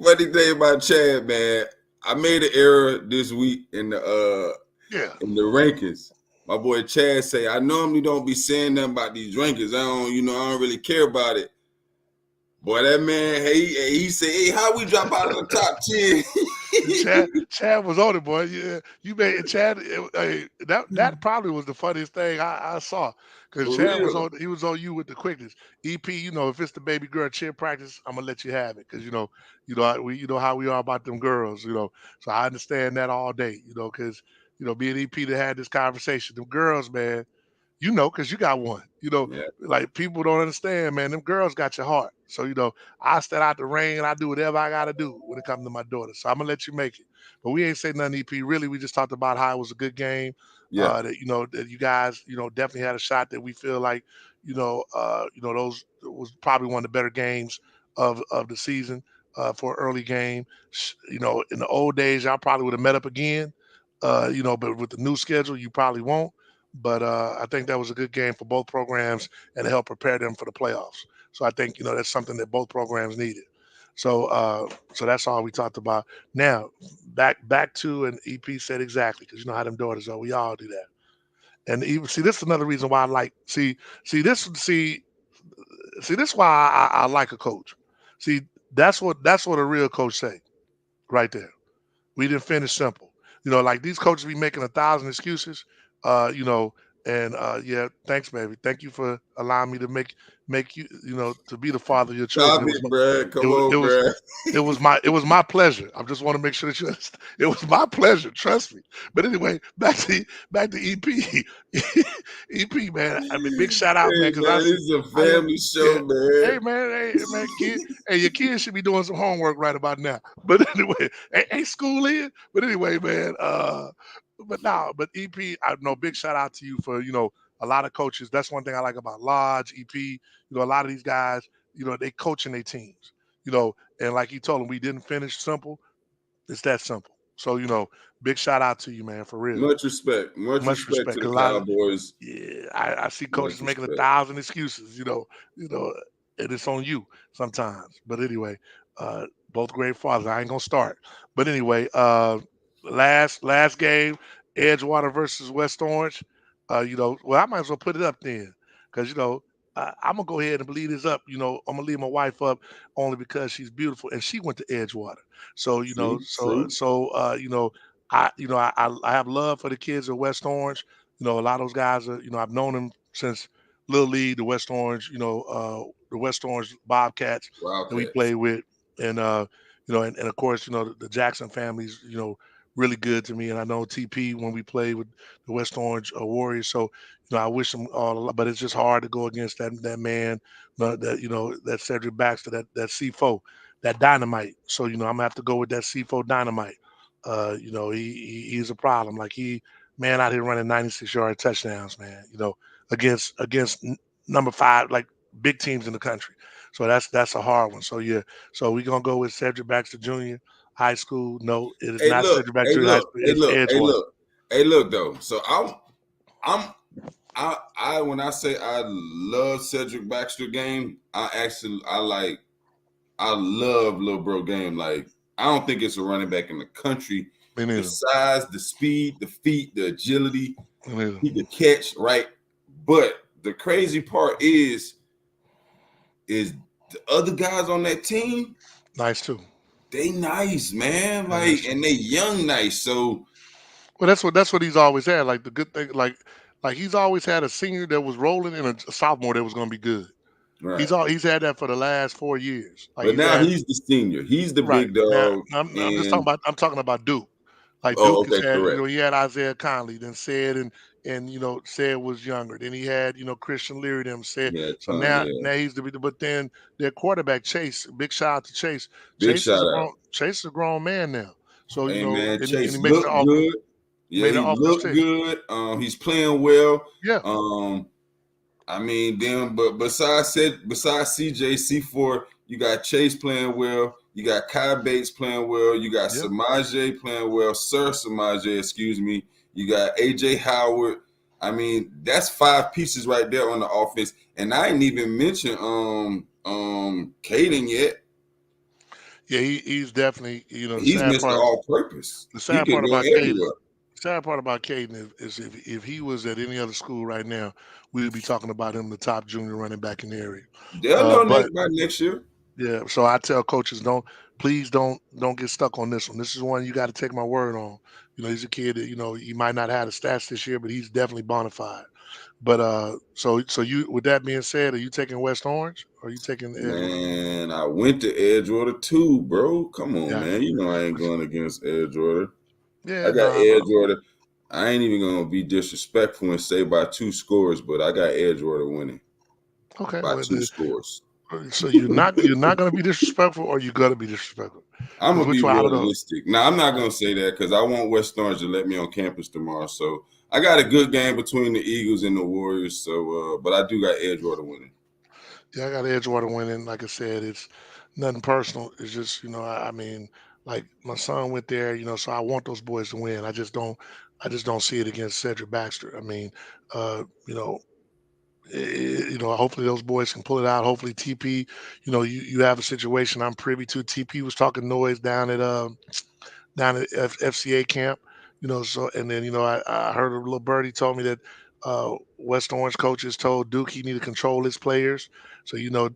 Speaker 2: Funny thing about Chad, man. I made an error this week
Speaker 1: Yeah.
Speaker 2: in the rankings. My boy Chad say, I normally don't be saying nothing about these rankings. I don't really care about it. Boy, that man, he said, hey, how we drop out of the top 10?
Speaker 1: Chad was on it, boy. Yeah, you made Chad. That probably was the funniest thing I saw because
Speaker 2: For
Speaker 1: Chad was
Speaker 2: real.
Speaker 1: on. He was on you with the quickness. EP, if it's the baby girl cheer practice, I'm gonna let you have it because you know how we are about them girls. So I understand that all day. Because me and EP that had this conversation. Them girls, man. Because you got one.
Speaker 2: Yeah,
Speaker 1: Like people don't understand, man. Them girls got your heart. So, I step out the rain and I do whatever I gotta do when it comes to my daughter. So I'm gonna let you make it. But we ain't say nothing, EP. Really, we just talked about how it was a good game.
Speaker 2: yeah,
Speaker 1: That you guys, definitely had a shot that we feel like, those was probably one of the better games of the season for an early game. In the old days, y'all probably would have met up again. But with the new schedule, you probably won't. But I think that was a good game for both programs and to help prepare them for the playoffs. So I think that's something that both programs needed. So that's all we talked about. Now back to and EP said exactly because you know how them daughters are. We all do that. And even see this is another reason why I like see this why I like a coach. See that's what a real coach say right there. We didn't finish simple. Like these coaches be making 1,000 excuses. Uh, you know, and yeah, thanks, baby. Thank you for allowing me to make you, to be the father of your children.
Speaker 2: stop
Speaker 1: It was
Speaker 2: it, bruh.
Speaker 1: it
Speaker 2: Come
Speaker 1: was it
Speaker 2: on,
Speaker 1: was
Speaker 2: bruh.
Speaker 1: it was my pleasure. I just want to make sure that you understand. It was my pleasure. Trust me. But anyway, back to EP. EP man. I mean, big shout out, man,
Speaker 2: Hey,
Speaker 1: because
Speaker 2: man, this is a
Speaker 1: I
Speaker 2: family
Speaker 1: yeah.
Speaker 2: show, man.
Speaker 1: Hey man, kid. Hey, your kids should be doing some homework right about now. But anyway, ain't school in? But anyway, man. But EP, I know big shout out to you for a lot of coaches. That's one thing I like about Lodge, EP. A lot of these guys, they coaching their teams. And like you told them, we didn't finish simple. It's that simple. So big shout out to you, man, for real.
Speaker 2: Much respect. Much
Speaker 1: Much
Speaker 2: respect
Speaker 1: respect.
Speaker 2: to the
Speaker 1: 'Cause a lot of
Speaker 2: Cowboys.
Speaker 1: yeah, I see
Speaker 2: Much
Speaker 1: coaches making a
Speaker 2: respect.
Speaker 1: thousand excuses, you know, and it's on you sometimes. But anyway, both great fathers. I ain't gonna start. But anyway, last game, Edgewater versus West Orange. Well, I might as well put it up then, because I'm gonna go ahead and lead this up. I'm gonna leave my wife up only because she's beautiful and she went to Edgewater. So
Speaker 2: See, true.
Speaker 1: I have love for the kids of West Orange. A lot of those guys are, I've known them since Little League, the West Orange, the West Orange Bobcats that we
Speaker 2: Wildcats.
Speaker 1: play with. And, and of course, the Jackson family's, really good to me. And I know TP when we played with the West Orange Warriors. So, I wish them all, but it's just hard to go against that man, that Cedric Baxter, that C4, that dynamite. So, I'm gonna have to go with that C4 dynamite. He's a problem. Like man out here running 96-yard touchdowns, man. Against number five, like big teams in the country. So that's a hard one. So yeah, so we're gonna go with Cedric Baxter Jr. High school. No, it is
Speaker 2: Hey,
Speaker 1: not
Speaker 2: look,
Speaker 1: Cedric Baxter
Speaker 2: hey,
Speaker 1: Jr. High
Speaker 2: look,
Speaker 1: School.
Speaker 2: hey,
Speaker 1: It's
Speaker 2: look, hey,
Speaker 1: Edgewater.
Speaker 2: look, hey, look, though. So I when I say I love Cedric Baxter game, I love little bro game. Like, I don't think it's a running back in the country.
Speaker 1: Me
Speaker 2: The
Speaker 1: neither.
Speaker 2: size, the speed, the feet, the agility,
Speaker 1: Me neither.
Speaker 2: he could catch, right? But the crazy part is the other guys on that team,
Speaker 1: Nice too.
Speaker 2: they nice, man.
Speaker 1: Yeah, that's
Speaker 2: Like,
Speaker 1: true.
Speaker 2: and they young nice. So
Speaker 1: Well, that's what he's always had. Like the good thing, like he's always had a senior that was rolling and a sophomore that was going to be good.
Speaker 2: right.
Speaker 1: He's had that for the last 4 years. Like
Speaker 2: But
Speaker 1: he's
Speaker 2: now
Speaker 1: had
Speaker 2: he's the senior. He's the
Speaker 1: right
Speaker 2: big
Speaker 1: now.
Speaker 2: dog.
Speaker 1: I'm just
Speaker 2: And
Speaker 1: talking about Duke. Like
Speaker 2: oh,
Speaker 1: Duke has
Speaker 2: okay,
Speaker 1: had,
Speaker 2: correct.
Speaker 1: he had Isaiah Conley, then said and said was younger. Then he had Christian Leary, them said.
Speaker 2: Yeah,
Speaker 1: So
Speaker 2: Con,
Speaker 1: now
Speaker 2: yeah.
Speaker 1: now he's the but then their quarterback Chase. Big shout out to Chase.
Speaker 2: Big shout out.
Speaker 1: Chase is a grown man now. So
Speaker 2: Hey man,
Speaker 1: and he
Speaker 2: Chase
Speaker 1: makes the
Speaker 2: looked
Speaker 1: offense
Speaker 2: good. Yeah,
Speaker 1: made the
Speaker 2: he
Speaker 1: offense
Speaker 2: looked
Speaker 1: tick.
Speaker 2: good. He's playing well.
Speaker 1: Yeah,
Speaker 2: Um, I mean, then, but besides CJ C4, you got Chase playing well. You got Kai Bates playing well. You got
Speaker 1: yeah.
Speaker 2: Samaje playing well. Sir Samaje, excuse me. You got AJ Howard. I mean, that's five pieces right there on the offense. And I ain't even mentioned Caden yet.
Speaker 1: Yeah, he's definitely,
Speaker 2: He's Mr. All Purpose.
Speaker 1: the
Speaker 2: He
Speaker 1: sad
Speaker 2: could
Speaker 1: part
Speaker 2: go
Speaker 1: about Caden,
Speaker 2: everywhere.
Speaker 1: sad part about Caden is if he was at any other school right now, we would be talking about him the top junior running back in the area.
Speaker 2: They'll know
Speaker 1: But
Speaker 2: by next year.
Speaker 1: yeah, so I tell coaches please don't get stuck on this one. This is one you got to take my word on. He's a kid that he might not have the stats this year, but he's definitely bona fide. But so you with that being said, are you taking West Orange or are you taking Edgewater?
Speaker 2: Man, I went to Edgewater too, bro. Come on,
Speaker 1: Yeah,
Speaker 2: man. You know I ain't going against Edgewater. I
Speaker 1: yeah,
Speaker 2: got
Speaker 1: no, no.
Speaker 2: Edgewater. I ain't even gonna be disrespectful and say by two scores, but I got Edgewater winning
Speaker 1: Okay,
Speaker 2: by
Speaker 1: well,
Speaker 2: two scores.
Speaker 1: so you're not gonna be disrespectful, or you gotta be disrespectful.
Speaker 2: I'm
Speaker 1: Because
Speaker 2: gonna be
Speaker 1: which one out of those?
Speaker 2: realistic. Now I'm not
Speaker 1: All right.
Speaker 2: gonna say that because I want West Orange to let me on campus tomorrow. So I got a good game between the Eagles and the Warriors. So, but I do got Edgewater winning.
Speaker 1: Yeah, I got Edgewater winning. Like I said, it's nothing personal. It's just I mean, like my son went there, so I want those boys to win. I just don't see it against Cedric Baxter. I mean, uh, you know, hopefully those boys can pull it out. Hopefully TP, you have a situation I'm privy to. TP was talking noise down at FCA camp, so and then I heard a little birdie told me that West Orange coaches told Duke he need to control his players. So Duke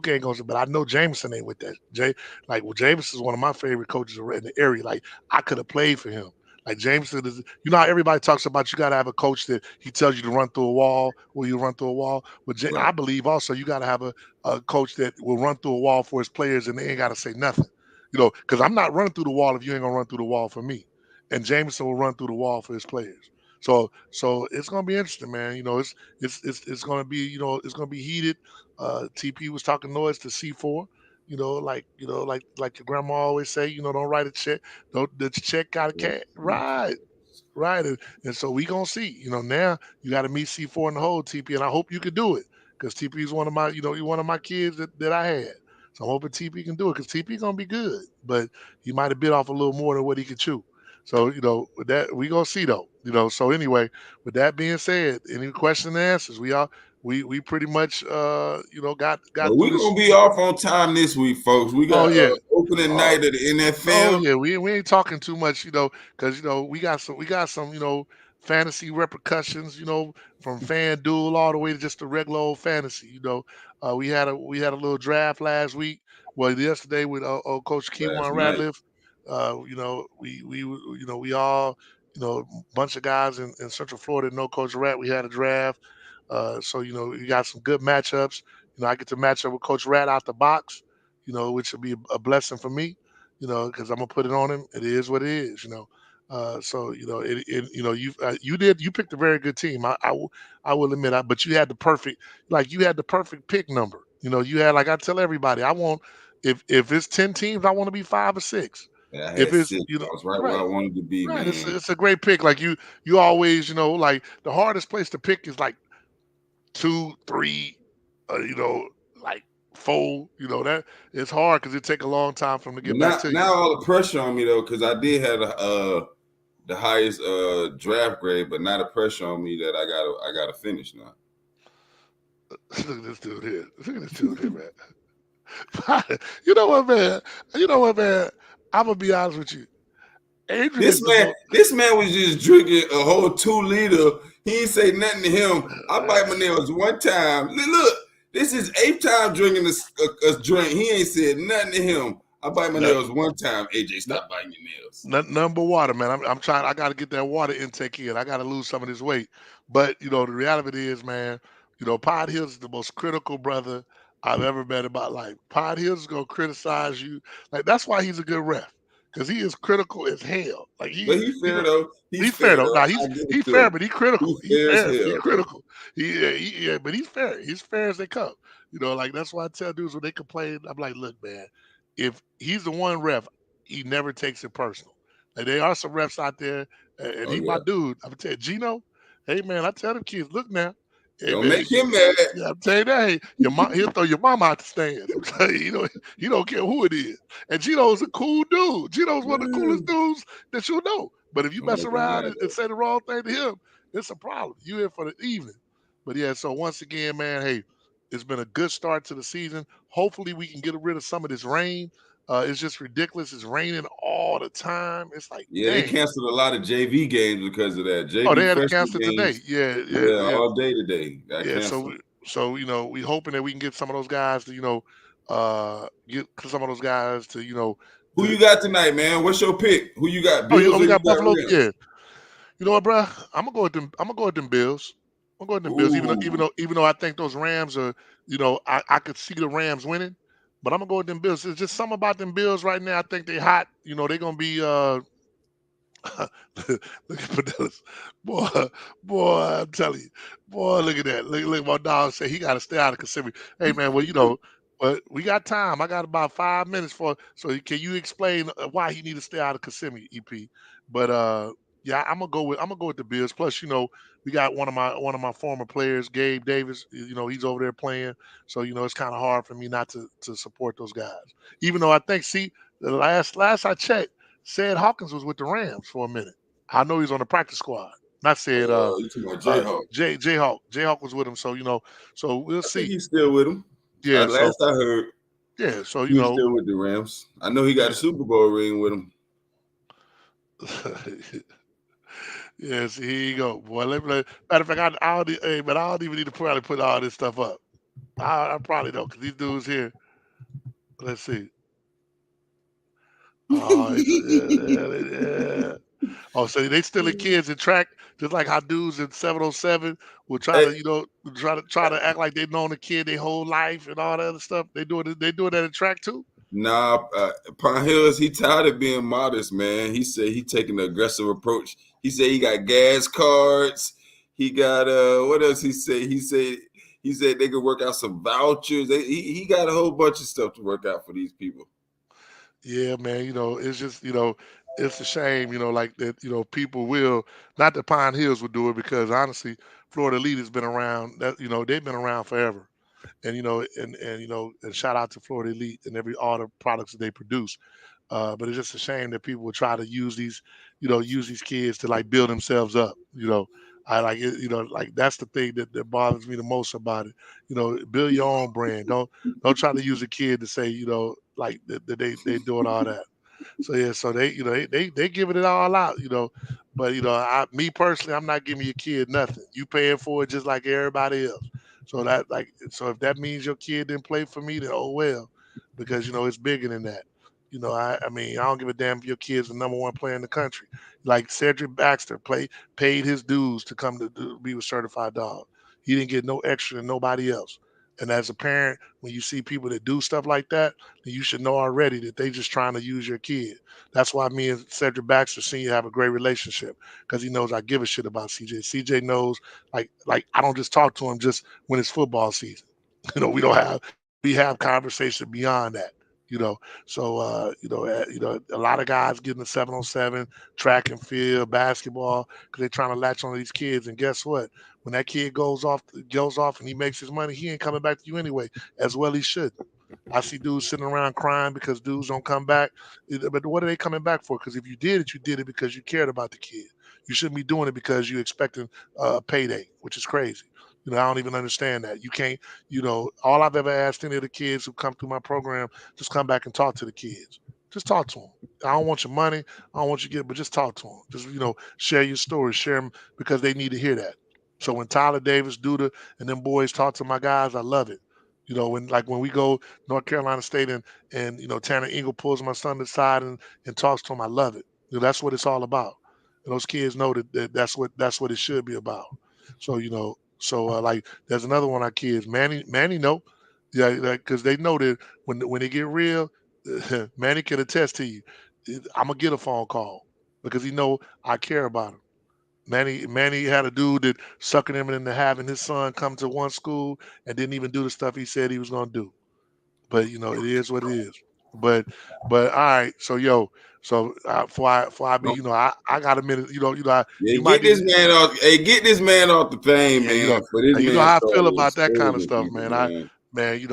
Speaker 1: ain't gonna. But I know Jameson ain't with that. Well, Jameson is one of my favorite coaches in the area. Like I could have played for him. Like Jameson is, how everybody talks about you got to have a coach that he tells you to run through a wall or you run through a wall. But
Speaker 2: Right.
Speaker 1: I believe also you got to have a coach that will run through a wall for his players and they ain't got to say nothing. Because I'm not running through the wall if you ain't gonna run through the wall for me. And Jameson will run through the wall for his players. So it's gonna be interesting, man. It's gonna be it's gonna be heated. TP was talking noise to C4. Like your grandma always say, don't write a check. Don't the check got a cat. Right. Right. And so we gonna see. Now you got to meet C4 in the whole TP, and I hope you can do it because TP is one of my, you're one of my kids that I had. So I'm hoping TP can do it because TP gonna be good, but he might have bit off a little more than what he could chew. So with that we gonna see though. So anyway, with that being said, any question and answers? We pretty much got
Speaker 2: Well,
Speaker 1: through
Speaker 2: we're
Speaker 1: this.
Speaker 2: gonna be off on time this week, folks. We
Speaker 1: Oh
Speaker 2: got
Speaker 1: yeah.
Speaker 2: opening
Speaker 1: Oh,
Speaker 2: night of the
Speaker 1: Oh
Speaker 2: NFL.
Speaker 1: yeah, we ain't talking too much, because we got some fantasy repercussions, from FanDuel all the way to just the regular old fantasy. We had a little draft last week. Well, yesterday with Coach
Speaker 2: Last
Speaker 1: Keywan
Speaker 2: night.
Speaker 1: Ratliff. We all bunch of guys in Central Florida know Coach Rat. We had a draft. So we got some good matchups. I get to match up with Coach Rat out the box. Which will be a blessing for me because I'm gonna put it on him. It is what it is. So you picked a very good team. I will admit, but you had the perfect pick number. You had like I tell everybody, I want if it's 10 teams, I want to be 5 or 6.
Speaker 2: And I
Speaker 1: If
Speaker 2: had
Speaker 1: it's
Speaker 2: six. I was right where
Speaker 1: right,
Speaker 2: I wanted to be,
Speaker 1: right, it's
Speaker 2: man.
Speaker 1: it's a great pick. Like you always like the hardest place to pick is like 2, 3, you know, like fold, that it's hard because it take a long time for them to
Speaker 2: But
Speaker 1: get back
Speaker 2: now,
Speaker 1: to you.
Speaker 2: now all the pressure on me though, because I did have the highest draft grade, but now the pressure on me that I gotta finish now.
Speaker 1: Look at this dude here. Look at this dude here, man. You know what, man? You know what, man? I'm gonna be honest with you. Adrian
Speaker 2: This
Speaker 1: is the
Speaker 2: man,
Speaker 1: most.
Speaker 2: this man was just drinking a whole 2 liter. He ain't say nothing to him. I bite my nails one time. Look, this is eighth time drinking a drink. He ain't said nothing to him. I bite my
Speaker 1: No,
Speaker 2: nails one time. AJ,
Speaker 1: no,
Speaker 2: stop biting your nails.
Speaker 1: nothing but water, man. I'm trying. I got to get that water intake in. I got to lose some of this weight. But the reality is, man. Pod Hills is the most critical brother I've ever met in my life. Pod Hills is gonna criticize you. Like that's why he's a good ref because he is critical as hell. Like
Speaker 2: But he
Speaker 1: he
Speaker 2: fair though. He's
Speaker 1: he's fair
Speaker 2: fair
Speaker 1: though.
Speaker 2: though.
Speaker 1: Now
Speaker 2: I give
Speaker 1: he's
Speaker 2: it to
Speaker 1: fair,
Speaker 2: him.
Speaker 1: but he critical.
Speaker 2: He's
Speaker 1: He
Speaker 2: fair as
Speaker 1: fair, but he
Speaker 2: hell though.
Speaker 1: critical. Yeah, but he's fair. He's fair as they come. Like that's why I tell dudes when they complain, I'm like, look, man, if he's the one ref, he never takes it personal. Like there are some refs out there, and
Speaker 2: Oh
Speaker 1: he my
Speaker 2: yeah.
Speaker 1: dude. I'm tell you, Gino. Hey man, I tell them kids, look now. Hey
Speaker 2: Don't
Speaker 1: man,
Speaker 2: make him mad.
Speaker 1: yeah, I'm telling you that. Hey, your mom, he'll throw your mom out the stands. I'm telling you, he don't care who it is. And Gino's a cool dude. Gino's one of the coolest dudes that you'll know. But if you
Speaker 2: Don't
Speaker 1: mess
Speaker 2: make him
Speaker 1: around
Speaker 2: mad
Speaker 1: and
Speaker 2: though.
Speaker 1: say the wrong thing to him, it's a problem. You in for the evening. But yeah, so once again, man, hey, it's been a good start to the season. Hopefully we can get rid of some of this rain. It's just ridiculous. It's raining all the time. It's like,
Speaker 2: Yeah, they
Speaker 1: dang.
Speaker 2: canceled a lot of JV games because of that.
Speaker 1: Oh,
Speaker 2: JV
Speaker 1: they had to
Speaker 2: freshman
Speaker 1: cancel today.
Speaker 2: games,
Speaker 1: Yeah, yeah,
Speaker 2: yeah,
Speaker 1: yeah.
Speaker 2: all day today. Got
Speaker 1: Yeah,
Speaker 2: canceled.
Speaker 1: we hoping that we can get some of those guys to get some of those guys to
Speaker 2: Who
Speaker 1: to
Speaker 2: you got tonight, man? What's your pick? Who you got? Bills
Speaker 1: we
Speaker 2: or you
Speaker 1: got
Speaker 2: got
Speaker 1: Buffalo. Yeah,
Speaker 2: Rams?
Speaker 1: you know what, bro? I'm gonna go with them. I'm gonna go with them Bills. I'm gonna go with them Bills.
Speaker 2: Ooh,
Speaker 1: Even though I think those Rams are, I could see the Rams winning, but I'm gonna go with them Bills. There's just something about them Bills right now. I think they hot. They're gonna be look at Padelis. Boy, boy, I'm telling you. Boy, look at that. Look my dog say he gotta stay out of Kissimmee. Hey man, well, but we got time. I got about 5 minutes for so can you explain why he need to stay out of Kissimmee, EP? But yeah, I'm gonna go with the Bills. Plus, we got one of my former players, Gabe Davis. He's over there playing. So, it's kind of hard for me not to support those guys. Even though I think, see, the last I checked, said Hawkins was with the Rams for a minute. I know he's on the practice squad. Not said
Speaker 2: you talking about Jayhawk?
Speaker 1: Jayhawk was with him. So so we'll
Speaker 2: I think
Speaker 1: see.
Speaker 2: he's still with him.
Speaker 1: Yeah, so
Speaker 2: Last I heard,
Speaker 1: yeah, so
Speaker 2: he was still with the Rams. I know he got a
Speaker 1: yeah.
Speaker 2: Super Bowl ring with him.
Speaker 1: Yes, here you go. Boy, matter of fact, hey, but I don't even need to probably put all this stuff up. I probably don't, because these dudes here, let's see. Oh, yeah. Oh, so they still in kids in track, just like how dudes in 707 will try
Speaker 2: Hey,
Speaker 1: to, try to act like they've known a kid their whole life and all that other stuff. They doing that in track too.
Speaker 2: nah, Pine Hills, he tired of being modest, man. He said he taking the aggressive approach. He said he got gas cards. He got what else he said? He said they could work out some vouchers. He got a whole bunch of stuff to work out for these people.
Speaker 1: Yeah, man. It's just it's a shame. Like that. People will not that Pine Hills would do it because honestly, Florida Elite has been around. They've been around forever. And and shout out to Florida Elite and all the products that they produce. But it's just a shame that people would try to use these kids to like build themselves up. I like it. Like that's the thing that bothers me the most about it. Build your own brand. Don't try to use a kid to say like that they doing all that. So yeah, so they giving it all out. But me personally, I'm not giving your kid nothing. You paying for it just like everybody else. So if that means your kid didn't play for me, then oh well, because it's bigger than that. I mean, I don't give a damn if your kid's the number one player in the country. Like Cedric Baxter paid his dues to come to be with Certified Dog. He didn't get no extra than nobody else. And as a parent, when you see people that do stuff like that, then you should know already that they just trying to use your kid. That's why me and Cedric Baxter Senior have a great relationship because he knows I give a shit about CJ. CJ knows like I don't just talk to him just when it's football season. We have conversation beyond that. You know, a lot of guys getting the 707 track and field basketball because they're trying to latch on to these kids. And guess what? When that kid goes off and he makes his money, he ain't coming back to you anyway. As well he shouldn't. I see dudes sitting around crying because dudes don't come back. But what are they coming back for? Because if you did it because you cared about the kid. You shouldn't be doing it because you're expecting a payday, which is crazy. I don't even understand that. You can't, all I've ever asked any of the kids who come through my program, just come back and talk to the kids. Just talk to them. I don't want your money. I don't want you to get, but just talk to them. Just, share your story, share them because they need to hear that. So when Tyler Davis, Duda, and them boys talk to my guys, I love it. When we go North Carolina State and Tanner Ingle pulls my son aside and talks to him, I love it. That's what it's all about. And those kids know that's what it should be about. So like there's another one of our kids, Manny know, yeah, because they know that when they get real, Manny can attest to you. I'm gonna get a phone call because he know I care about him. Manny had a dude that suckered him into having his son come to one school and didn't even do the stuff he said he was gonna do. But it is what it is. But all right, so before I be, I got a minute,
Speaker 2: Yeah,
Speaker 1: you might
Speaker 2: get
Speaker 1: be,
Speaker 2: this man off. Hey, get this man off the fame,
Speaker 1: yeah,
Speaker 2: man. For this
Speaker 1: you know
Speaker 2: man
Speaker 1: how I feel
Speaker 2: starting
Speaker 1: about that kind of
Speaker 2: exposing
Speaker 1: stuff,
Speaker 2: people,
Speaker 1: man.
Speaker 2: man.
Speaker 1: I you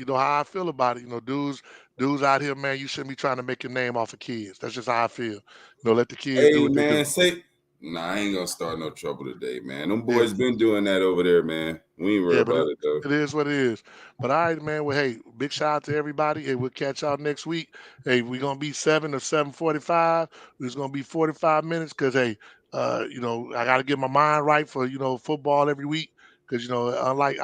Speaker 1: know how I feel about it. Dudes out here, man, you shouldn't be trying to make your name off of kids. That's just how I feel. Let the kids do
Speaker 2: Hey,
Speaker 1: what they
Speaker 2: man,
Speaker 1: do.
Speaker 2: say, nah, I ain't gonna start no trouble today, man. Them
Speaker 1: Yeah.
Speaker 2: boys been doing that over there, man. We ain't worried
Speaker 1: Yeah, but
Speaker 2: about it though.
Speaker 1: it is what it is. But all right, man. Well, hey, big shout out to everybody. Hey, we'll catch y'all next week. Hey, we're gonna be 7 to 7:45. It's gonna be 45 minutes because hey, I gotta get my mind right for football every week. Because unlike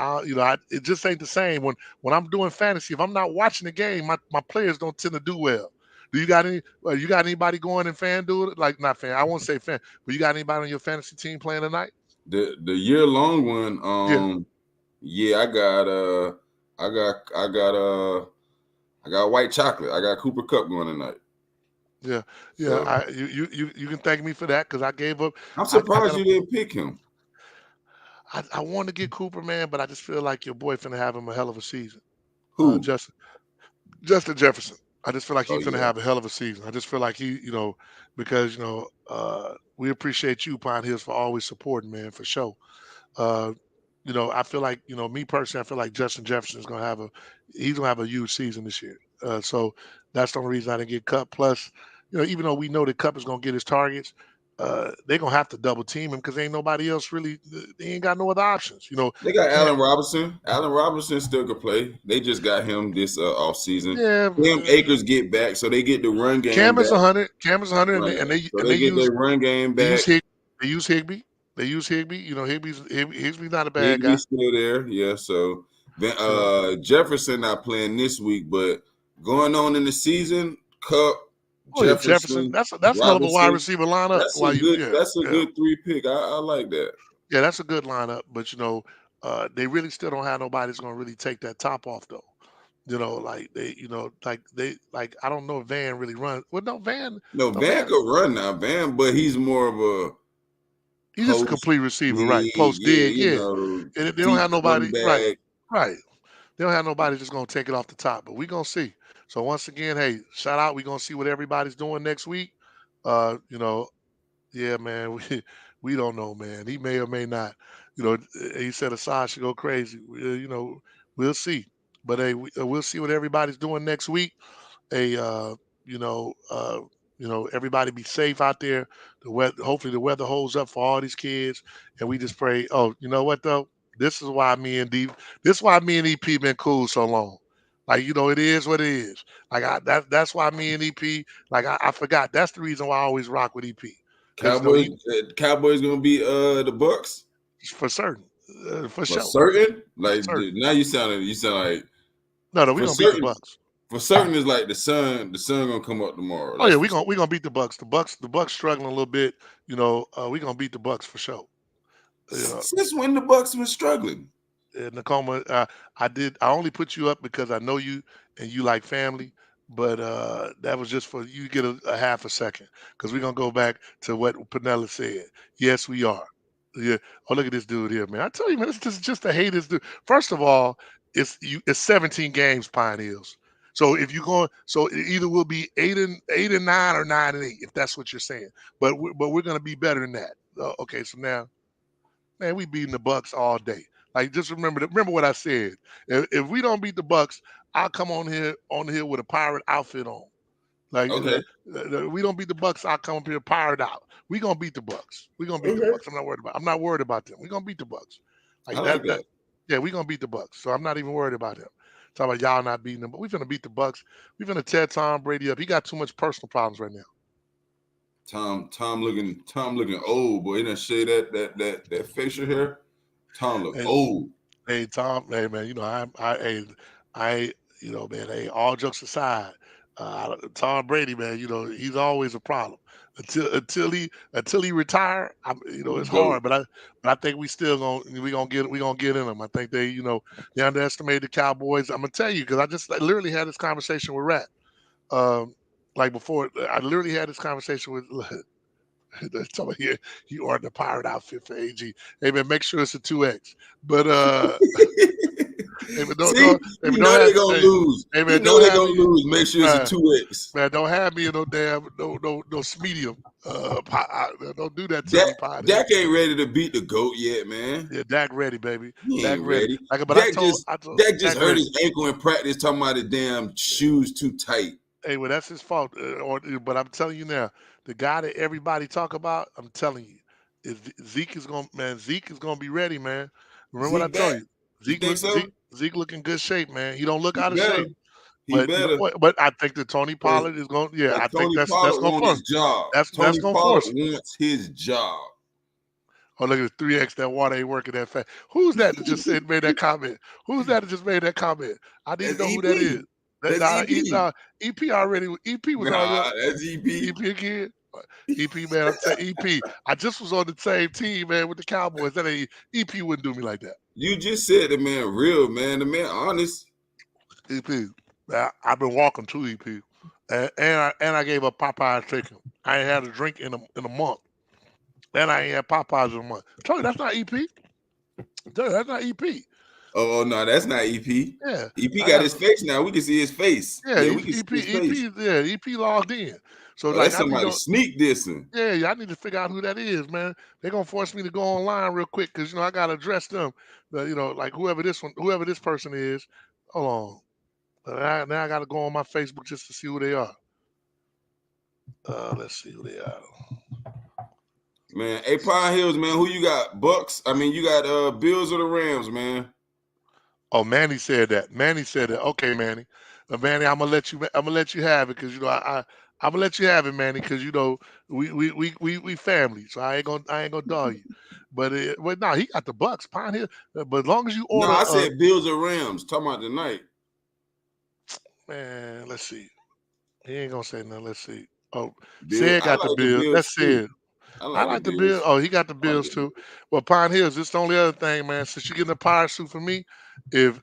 Speaker 1: it just ain't the same when I'm doing fantasy. If I'm not watching the game, my players don't tend to do well. Do you got any? You got anybody going in fan duel? Like not fan. I won't say fan, but you got anybody on your fantasy team playing tonight?
Speaker 2: The year long one,
Speaker 1: Yeah,
Speaker 2: yeah, I got I got white chocolate. I got Cooper Cup going tonight.
Speaker 1: yeah, yeah.
Speaker 2: So
Speaker 1: You can thank me for that because I gave up.
Speaker 2: I'm
Speaker 1: I
Speaker 2: surprised
Speaker 1: got a,
Speaker 2: you didn't pick him.
Speaker 1: I want to get Cooper, man, but I just feel like your boy finna have him a hell of a season.
Speaker 2: Who?
Speaker 1: Justin Jefferson. I just feel like
Speaker 2: Oh
Speaker 1: he finna
Speaker 2: yeah.
Speaker 1: have a hell of a season. I just feel like he, because we appreciate you, Pine Hills, for always supporting, man, for sure. Uh, I feel like, me personally, I feel like Justin Jefferson is he's gonna have a huge season this year. So that's the only reason I didn't get Cup. Plus, even though we know that Cup is gonna get his targets, they're gonna have to double team him because ain't nobody else really. They ain't got no other options.
Speaker 2: They got
Speaker 1: Can't.
Speaker 2: Allen Robinson. Allen Robinson still could play. They just got him this off season.
Speaker 1: Yeah,
Speaker 2: Cam Akers get back, so they get the run game
Speaker 1: Cam is
Speaker 2: back.
Speaker 1: 100. Cam is 100, and
Speaker 2: Right.
Speaker 1: they and they
Speaker 2: So
Speaker 1: and
Speaker 2: they get their run game
Speaker 1: they
Speaker 2: back.
Speaker 1: use Hig, they use Higby. They use Higby. Higby's not a bad guy.
Speaker 2: Higby's still there. Yeah. So then
Speaker 1: You know,
Speaker 2: Jefferson not playing this week, but going on in the season, Cup,
Speaker 1: oh yeah, Jefferson.
Speaker 2: Jefferson,
Speaker 1: That's a hell of a wide
Speaker 2: Robinson.
Speaker 1: receiver lineup. Why you? Yeah,
Speaker 2: That's a
Speaker 1: yeah.
Speaker 2: good three pick. I like that.
Speaker 1: Yeah, that's a good lineup, but they really still don't have nobody that's gonna really take that top off though. Like I don't know if Van really runs. Well, no, Van,
Speaker 2: No,
Speaker 1: no
Speaker 2: Van
Speaker 1: Van.
Speaker 2: could run now, Van, but he's more of a
Speaker 1: He's just a
Speaker 2: post
Speaker 1: complete receiver, right?
Speaker 2: dig,
Speaker 1: Post
Speaker 2: yeah,
Speaker 1: dig, yeah. And they don't
Speaker 2: deep
Speaker 1: have
Speaker 2: run
Speaker 1: nobody, right?
Speaker 2: back.
Speaker 1: Right. They don't have nobody just gonna take it off the top, but we gonna see. So once again, hey, shout out. We gonna see what everybody's doing next week. Uh, you know, yeah, man, we don't know, man. He may or may not. He said Assad should go crazy. We'll see. But hey, we'll see what everybody's doing next week. Hey, you know, uh, everybody be safe out there. The weather, hopefully, the weather holds up for all these kids, and we just pray. Oh, you know what though? This is why me and D, this is why me and EP been cool so long. Like it is what it is. Like that's why me and EP. Like I forgot. That's the reason why I always rock with EP because
Speaker 2: Cowboys gonna be the Bucks
Speaker 1: for certain, for
Speaker 2: for
Speaker 1: sure,
Speaker 2: certain.
Speaker 1: for
Speaker 2: Like
Speaker 1: certain.
Speaker 2: now you sound like
Speaker 1: No, we
Speaker 2: for
Speaker 1: gonna beat the
Speaker 2: certain.
Speaker 1: Bucks.
Speaker 2: For certain is like the sun gonna come up tomorrow.
Speaker 1: Oh yeah,
Speaker 2: That's for
Speaker 1: we
Speaker 2: certain.
Speaker 1: gonna beat the Bucks. The Bucks struggling a little bit. We gonna beat the Bucks for sure.
Speaker 2: Since when the Bucks was struggling?
Speaker 1: Nakoma, I only put you up because I know you and you like family, but that was just for you to get a half a second because we're gonna go back to what Panella said. Yes, we are. Yeah. Oh, look at this dude here, man. I tell you, man, this is just a haters dude. First of all, it's 17 games, Pine Hills. So if you going, so it either will be 8-9 or 9-8, if that's what you're saying. But we're gonna be better than that. Okay, so now. Man, we beating the Bucks all day. Like just remember what I said. If we don't beat the Bucks, I'll come on here with a pirate outfit on. Like
Speaker 2: Okay.
Speaker 1: we don't beat the Bucks, I'll come up here pirate out. We gonna beat the Bucks. We gonna beat the
Speaker 2: Okay.
Speaker 1: Bucks. I'm not worried about them. We gonna beat the Bucks.
Speaker 2: I
Speaker 1: Like
Speaker 2: like
Speaker 1: that.
Speaker 2: that.
Speaker 1: Yeah, we gonna beat the Bucks. So I'm not even worried about him. Talking about y'all not beating them, but we finna beat the Bucks. We finna tear Tom Brady up. He got too much personal problems right now.
Speaker 2: Tom looking old, boy. He done shade that facial hair. Tom look
Speaker 1: And
Speaker 2: old.
Speaker 1: hey Tom, hey man, I man, hey, all jokes aside, Tom Brady, man, he's always a problem until he retire.
Speaker 2: The
Speaker 1: It's
Speaker 2: goat.
Speaker 1: hard, but I think we gonna get in him. I think they underestimate the Cowboys. I'm gonna tell you because I literally had this conversation with Rat. Um, like before, I literally had this conversation with. Somebody here, he ordered the pirate outfit for AG. Hey man, make sure it's a 2X. But hey man, don't
Speaker 2: See,
Speaker 1: don't hey man,
Speaker 2: you
Speaker 1: don't
Speaker 2: know
Speaker 1: have
Speaker 2: they gonna
Speaker 1: hey,
Speaker 2: lose.
Speaker 1: hey
Speaker 2: You
Speaker 1: man,
Speaker 2: know
Speaker 1: don't
Speaker 2: they
Speaker 1: have
Speaker 2: gonna
Speaker 1: me
Speaker 2: lose. Make sure it's a
Speaker 1: uh,
Speaker 2: 2X.
Speaker 1: man, don't have me in no damn no medium. Don't do that to
Speaker 2: Dak,
Speaker 1: me, Pioneer.
Speaker 2: Dak ain't ready to beat the GOAT yet, man.
Speaker 1: Yeah, Dak ready, baby.
Speaker 2: He
Speaker 1: Dak
Speaker 2: ain't
Speaker 1: ready.
Speaker 2: ready.
Speaker 1: Like, but
Speaker 2: Dak just
Speaker 1: I told
Speaker 2: Dak just
Speaker 1: Dak
Speaker 2: hurt
Speaker 1: ready.
Speaker 2: his ankle in practice talking about the damn shoes too tight.
Speaker 1: Hey, well, that's his fault. But I'm telling you now, the guy that everybody talk about, I'm telling you, Zeke is gonna be ready, man. Remember what I
Speaker 2: Zeke back?
Speaker 1: told you?
Speaker 2: You think so?
Speaker 1: Zeke look in good shape, man. He don't look
Speaker 2: He
Speaker 1: out of
Speaker 2: better.
Speaker 1: shape.
Speaker 2: He
Speaker 1: But you know
Speaker 2: better.
Speaker 1: what? But I think that Tony
Speaker 2: Because
Speaker 1: Pollard is going. Yeah, I think
Speaker 2: Tony
Speaker 1: that's
Speaker 2: Pollard
Speaker 1: going to
Speaker 2: wants
Speaker 1: force.
Speaker 2: his job.
Speaker 1: That's
Speaker 2: Tony
Speaker 1: going to
Speaker 2: Pollard
Speaker 1: force him.
Speaker 2: wants his job.
Speaker 1: Oh, look at the 3X. That water ain't working that fast. Who's that just said made that comment? Who's that just made that comment? I need to
Speaker 2: That's
Speaker 1: know who that is.
Speaker 2: EP. That's EP.
Speaker 1: EP already. EP was already
Speaker 2: Nah,
Speaker 1: up.
Speaker 2: that's EP.
Speaker 1: EP again. EP man, I'm saying EP. I just was on the same team, man, with the Cowboys. That ain't EP wouldn't do me like that.
Speaker 2: You just said the man real, man. The man honest.
Speaker 1: EP. I've been walking to EP, and I gave up Popeye's chicken. I ain't had a drink in a month. And I ain't had Popeyes in a month. Tell you that's not EP. Tell you that's not EP.
Speaker 2: Oh no, that's not EP.
Speaker 1: Yeah,
Speaker 2: EP
Speaker 1: I
Speaker 2: got
Speaker 1: got
Speaker 2: his face now. We can see his face.
Speaker 1: yeah.
Speaker 2: Yeah, we can see his face.
Speaker 1: Yeah, EP logged in. So
Speaker 2: Oh,
Speaker 1: like
Speaker 2: that's
Speaker 1: I need
Speaker 2: somebody
Speaker 1: to
Speaker 2: sneak dissing.
Speaker 1: yeah, I need to figure out who that is, man. They're gonna force me to go online real quick because I gotta address them. Like whoever this person is. Hold on. Now I gotta go on my Facebook just to see who they are. Let's see who they are.
Speaker 2: Man, hey Pine Hills, man, who you got? Bucks? I mean, you got Bills or the Rams, man?
Speaker 1: Oh, Manny said that. Manny said that. Okay, Manny. Manny, I'm gonna let you have it because I'm gonna let you have it, Manny, because we family. So I ain't gonna dog you. But no, he got the Bucks, Pine Hill. But as long as you
Speaker 2: No,
Speaker 1: order,
Speaker 2: I said Bills or Rams. Talking about tonight.
Speaker 1: man, let's see. He ain't gonna say nothing. Let's see. Oh,
Speaker 2: Bill,
Speaker 1: said
Speaker 2: I
Speaker 1: got the
Speaker 2: like the
Speaker 1: Bills.
Speaker 2: Bills
Speaker 1: That's
Speaker 2: too.
Speaker 1: said.
Speaker 2: I
Speaker 1: I
Speaker 2: like the
Speaker 1: like the Bills.
Speaker 2: Bills.
Speaker 1: Oh, he got the
Speaker 2: I like
Speaker 1: Bills
Speaker 2: the
Speaker 1: too.
Speaker 2: Bills.
Speaker 1: Well, Pine Hills, this the only other thing, man. Since you getting a pirate suit for me, if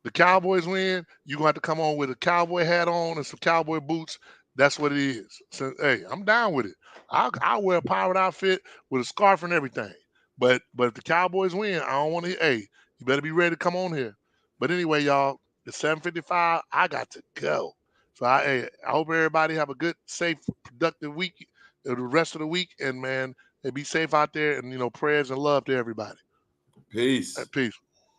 Speaker 1: the Cowboys win, you gonna have to come on with a cowboy hat on and some cowboy boots. That's what it is. So hey, I'm down with it. I'll wear a pirate outfit with a scarf and everything. But if the Cowboys win, I don't want to. Hey, you better be ready to come on here. But anyway, y'all, it's 7:55. I got to go. So I hope everybody have a good, safe, productive week, the rest of the week, and man, be safe out there, and prayers and love to everybody.
Speaker 2: Peace.
Speaker 1: Peace.